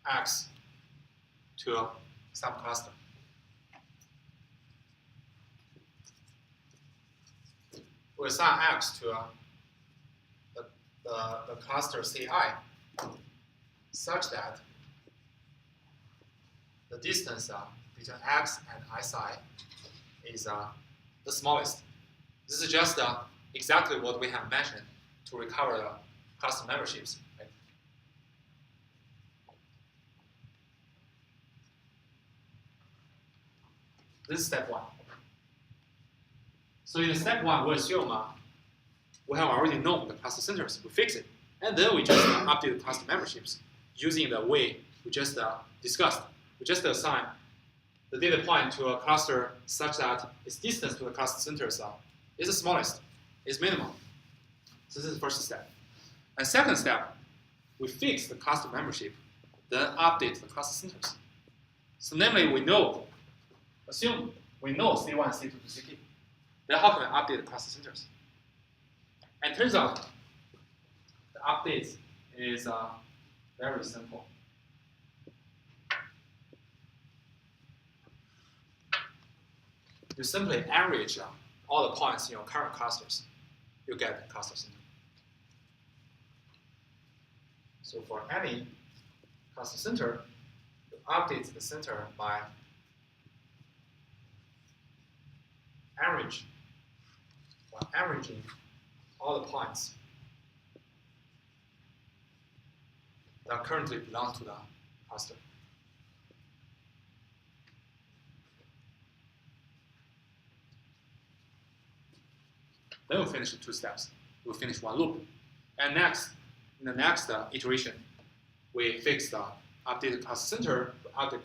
X to some cluster. We assign X to the cluster CI such that the distance between X and SI is the smallest. This is just exactly what we have mentioned to recover the cluster memberships. Right? This is step 1. So in step 1, we assume we have already known the cluster centers. We fix it. And then we just update the cluster memberships using the way we just discussed. We just assign the data point to a cluster such that its distance to the cluster centers is the smallest, is minimal. So this is the first step. And second step, we fix the cluster membership, then update the cluster centers. So namely, assume we know C1, C2 to CK. Then how can we update the cluster centers? And it turns out the updates is very simple. You simply average all the points in your current clusters. You get the cluster center. So for any cluster center, you update the center by averaging all the points that currently belong to the cluster. Then we'll finish the 2 steps. We'll finish 1 loop. And next, in the next iteration, we fix the updated cluster center, we update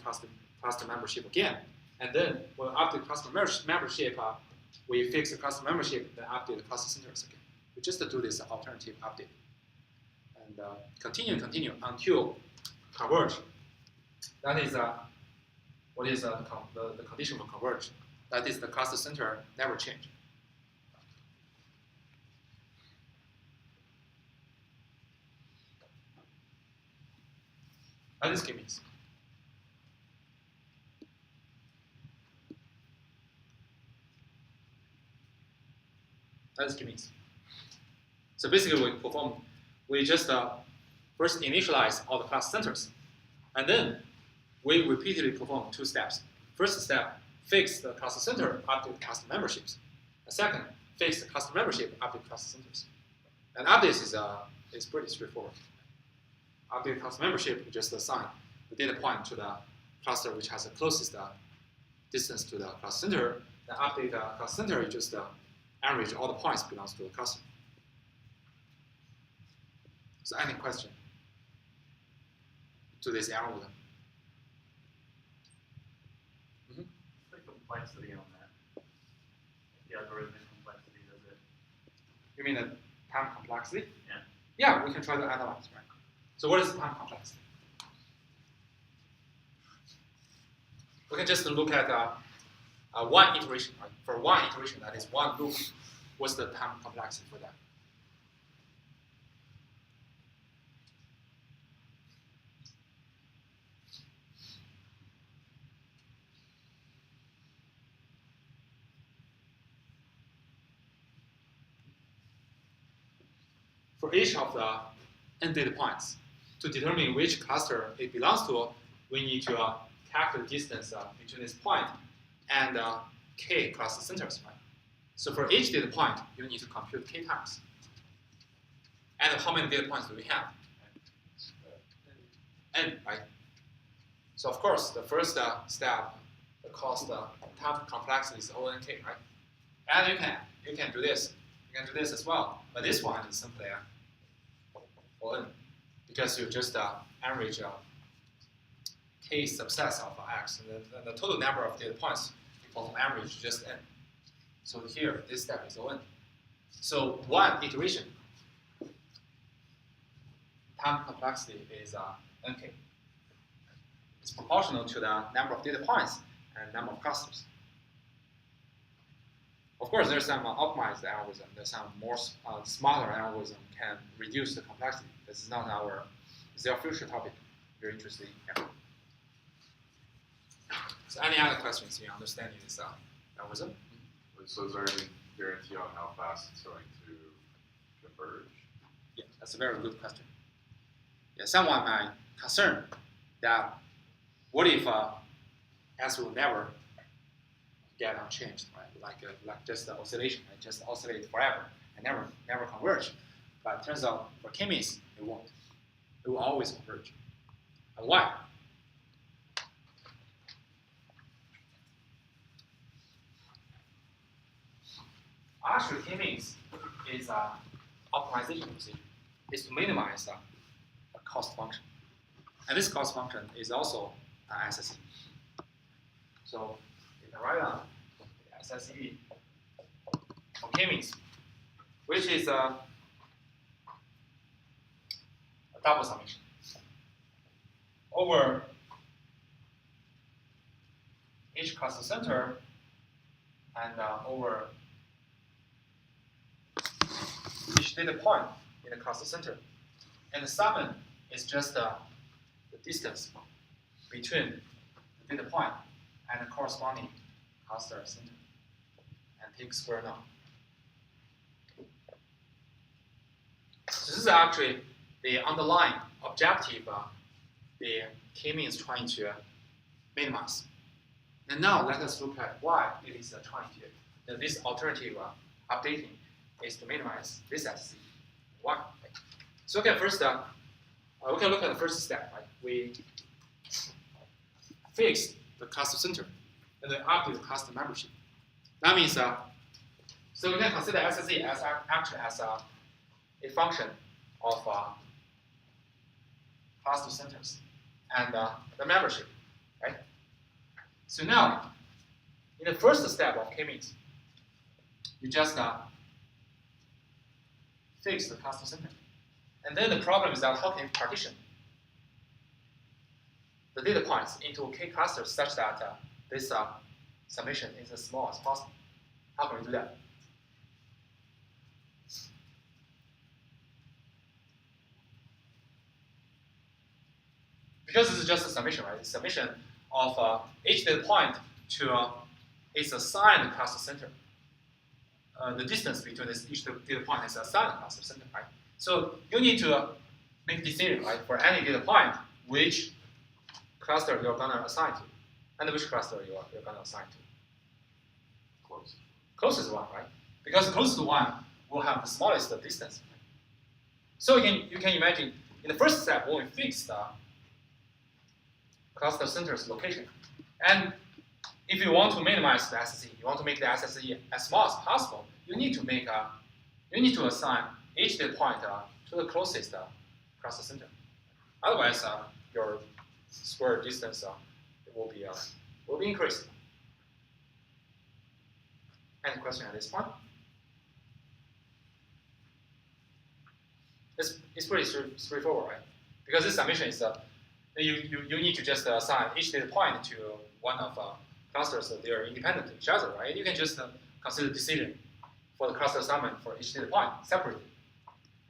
cluster membership again. And then when we update cluster membership, we fix the cluster membership, then update the cluster centers again. We just do this alternative update. And continue until converge. That is what is the condition for converge. That is the cluster center never change. That is k-means. That is k-means. So basically, we just first initialize all the cluster centers, and then we repeatedly perform 2 steps. First step, fix the cluster center, update cluster memberships. The second, fix the cluster membership, update cluster centers. And updates is pretty straightforward. Update cluster membership, you just assign the data point to the cluster which has the closest distance to the cluster center. Then update the cluster center, you just average all the points belongs to the cluster. So any question to this algorithm? The complexity on that. The algorithmic complexity, does it? You mean the time complexity? Yeah. Yeah, we can try to analyze, right? So what is the time complexity? We can just look at one iteration, right? For one iteration, that is one loop, what's the time complexity for that? for each of the n data points, to determine which cluster it belongs to, we need to calculate the distance between this point and k cluster centers, right? So for each data point, you need to compute k times. And how many data points do we have? N, right? So of course, the first step, the cost time complexity is O n k, right? And you can do this. You can do this as well. But this one is simply O n, because you just average k subsets of x, and the total number of data points equal to average just n. So here, this step is O n. So one iteration, time complexity is nk. It's proportional to the number of data points and number of clusters. Of course, there's some optimized algorithm. There's some more smaller algorithm can reduce the complexity. This is not our, it's our future topic. If you're interested in. Yeah. So any other questions in understanding this algorithm? So is there any guarantee on how fast it's going to converge? Yeah, that's a very good question. Yeah, someone might concern that what if S will never get unchanged, right? Like just the oscillation, right? Just oscillate forever and never converge. But it turns out for k-means, it won't. It will always converge. And why? Actually, k-means is an optimization procedure. It's to minimize a cost function. And this cost function is also an SSE. So you can write down the SSE for k-means, which is a double summation over each cluster center and over each data point in the cluster center. And the summon is just the distance between the data point and the corresponding cluster center, and take square norm. So this is actually the underlying objective the k-means trying to minimize. And now let us look at why it is trying to, this alternative updating is to minimize this SC. Why? So okay, first we can look at the first step, right? We fix the cluster center and then update the cluster membership. That means, so we can consider SSE as actually as a function of cluster centers and the membership, right? So now, in the first step of k-means, you just fix the cluster center. And then the problem is that how can you partition the data points into k clusters such that this summation is as small as possible? How can we do that? Because this is just a summation, right? The summation of each data point to its assigned cluster center. The distance between each data point is assigned cluster center, right? So you need to make a decision, right, for any data point, which cluster you're going to assign to, and which cluster you're going to assign to. Closest one, right? Because the closest one will have the smallest distance. Right? So you can imagine, in the first step, when we fix the cluster center's location, and if you want to minimize the SSE, you want to make the SSE as small as possible, you need to assign each data point to the closest cluster center. Otherwise, your square distance will be increased. Any question at this point? It's pretty straightforward, right? Because this summation is you need to just assign each data point to one of clusters that they are independent of each other, right? You can just consider decision for the cluster assignment for each data point separately.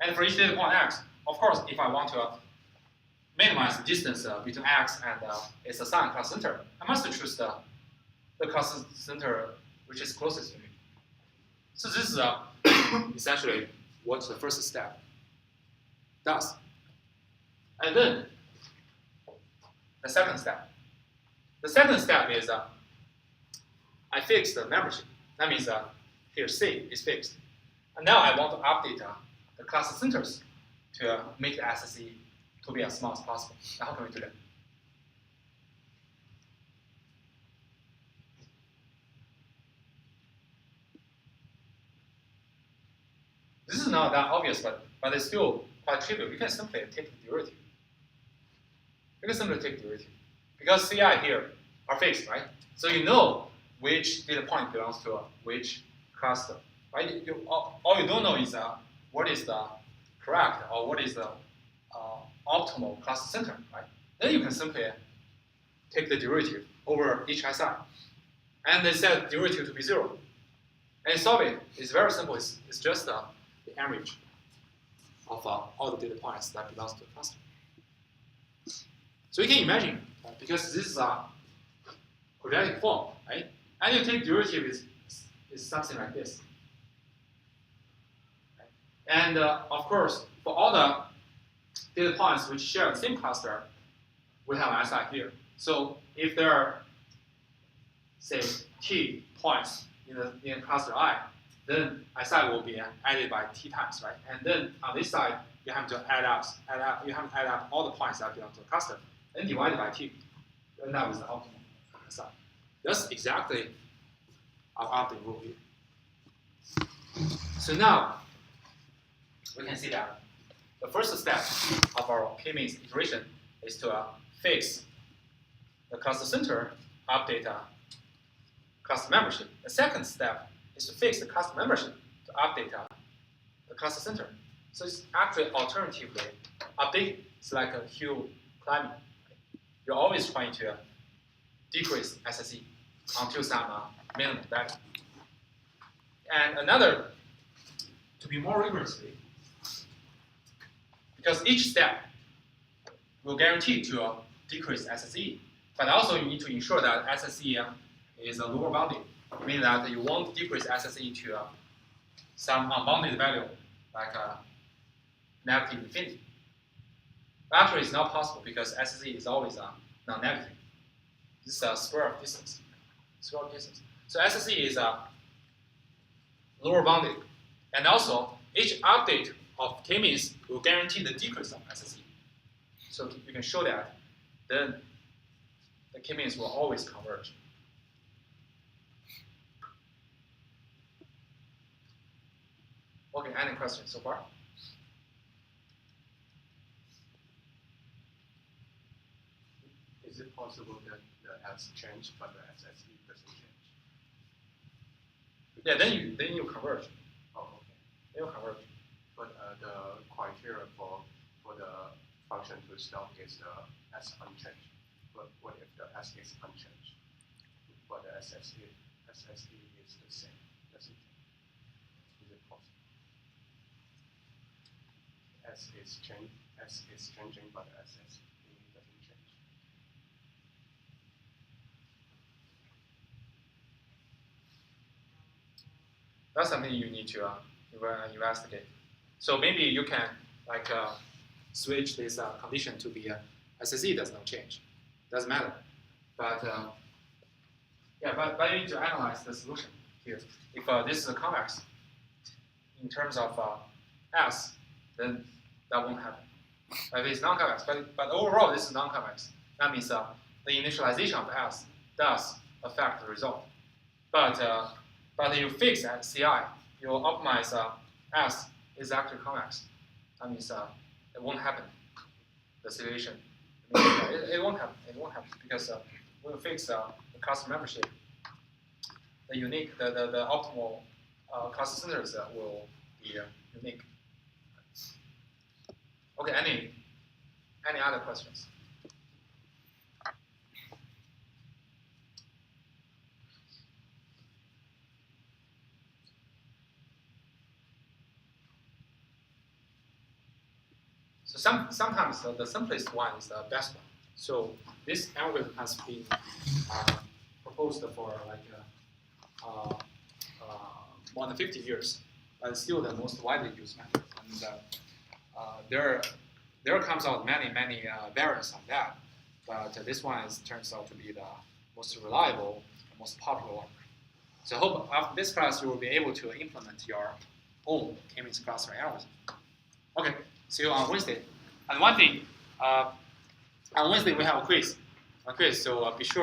And for each data point x, of course, if I want to minimize the distance between x and its assigned cluster center, I must choose the cluster center which is closest to me. So this is essentially what's the first step does. And then the second step. The second step is I fix the membership. That means here C is fixed. And now I want to update the class centers to make the SSE to be as small as possible. Now how can we do that? This is not that obvious, but it's still quite trivial. You can simply take the derivative. You can simply take the derivative. Because CI here are fixed, right? So you know which data point belongs to which cluster, right? All you don't know is what is the correct or what is the optimal cluster center, right? Then you can simply take the derivative over each SI. And they set the derivative to be 0. And solve it. It's very simple. It's just the average of all the data points that belongs to the cluster. So you can imagine, because this is a quadratic form, right? And you take derivative is something like this. Right? And of course, for all the data points which share the same cluster, we have an SI here. So if there are, say, T points in cluster I, then SI will be added by T times, right? And then on this side, you have to add up all the points that belong to the cluster, then divide by T. And that was the optimal SI. That's exactly our update rule here. So now, we can see that the first step of our k-means iteration is to fix the cluster center, update cluster membership. The second step is to fix the cluster membership to update the cluster center. So it's actually alternatively updating. It's like a hill climbing. You're always trying to decrease SSE until some minimum value. And another, to be more rigorously, because each step will guarantee to decrease SSE, but also you need to ensure that SSE is a lower bounded, meaning that you won't decrease SSE to some unbounded value like negative infinity. But actually, it's not possible because SSE is always non-negative. This is a square of distance. Square of distance. So SSE is lower bounded, and also each update of k-means will guarantee the decrease of SSE. So you can show that, then the k-means will always converge. Okay, any questions so far? Is it possible that the S change but the SSE doesn't change? Yeah, then you converge. Oh, okay. Then you converge. But the criteria for the function to stop is the S unchanged. But what if the S is unchanged, but the SSE is the same? Does it change? Is it possible? S is changing, but the SSE doesn't change. That's something you need to investigate. So maybe you can switch this condition to be SSE does not change. Doesn't matter. But but you need to analyze the solution here. If this is a convex in terms of S, then that won't happen. If it's non-convex, but overall this is non-convex. That means the initialization of S does affect the result. But you fix CI, you optimize S is actually convex. That means it won't happen. The situation, it won't happen. It won't happen because when we fix the cluster membership, the unique, the optimal cluster centers will be unique. Okay, any other questions? So sometimes the simplest one is the best one. So this algorithm has been proposed for more than 50 years, but it's still the most widely used method. And there comes out many variants on that, but this one turns out to be the most reliable, most popular one. So I hope after this class you will be able to implement your own k-means cluster algorithm. Okay, see you on Wednesday. And one thing, on Wednesday we have a quiz. So be sure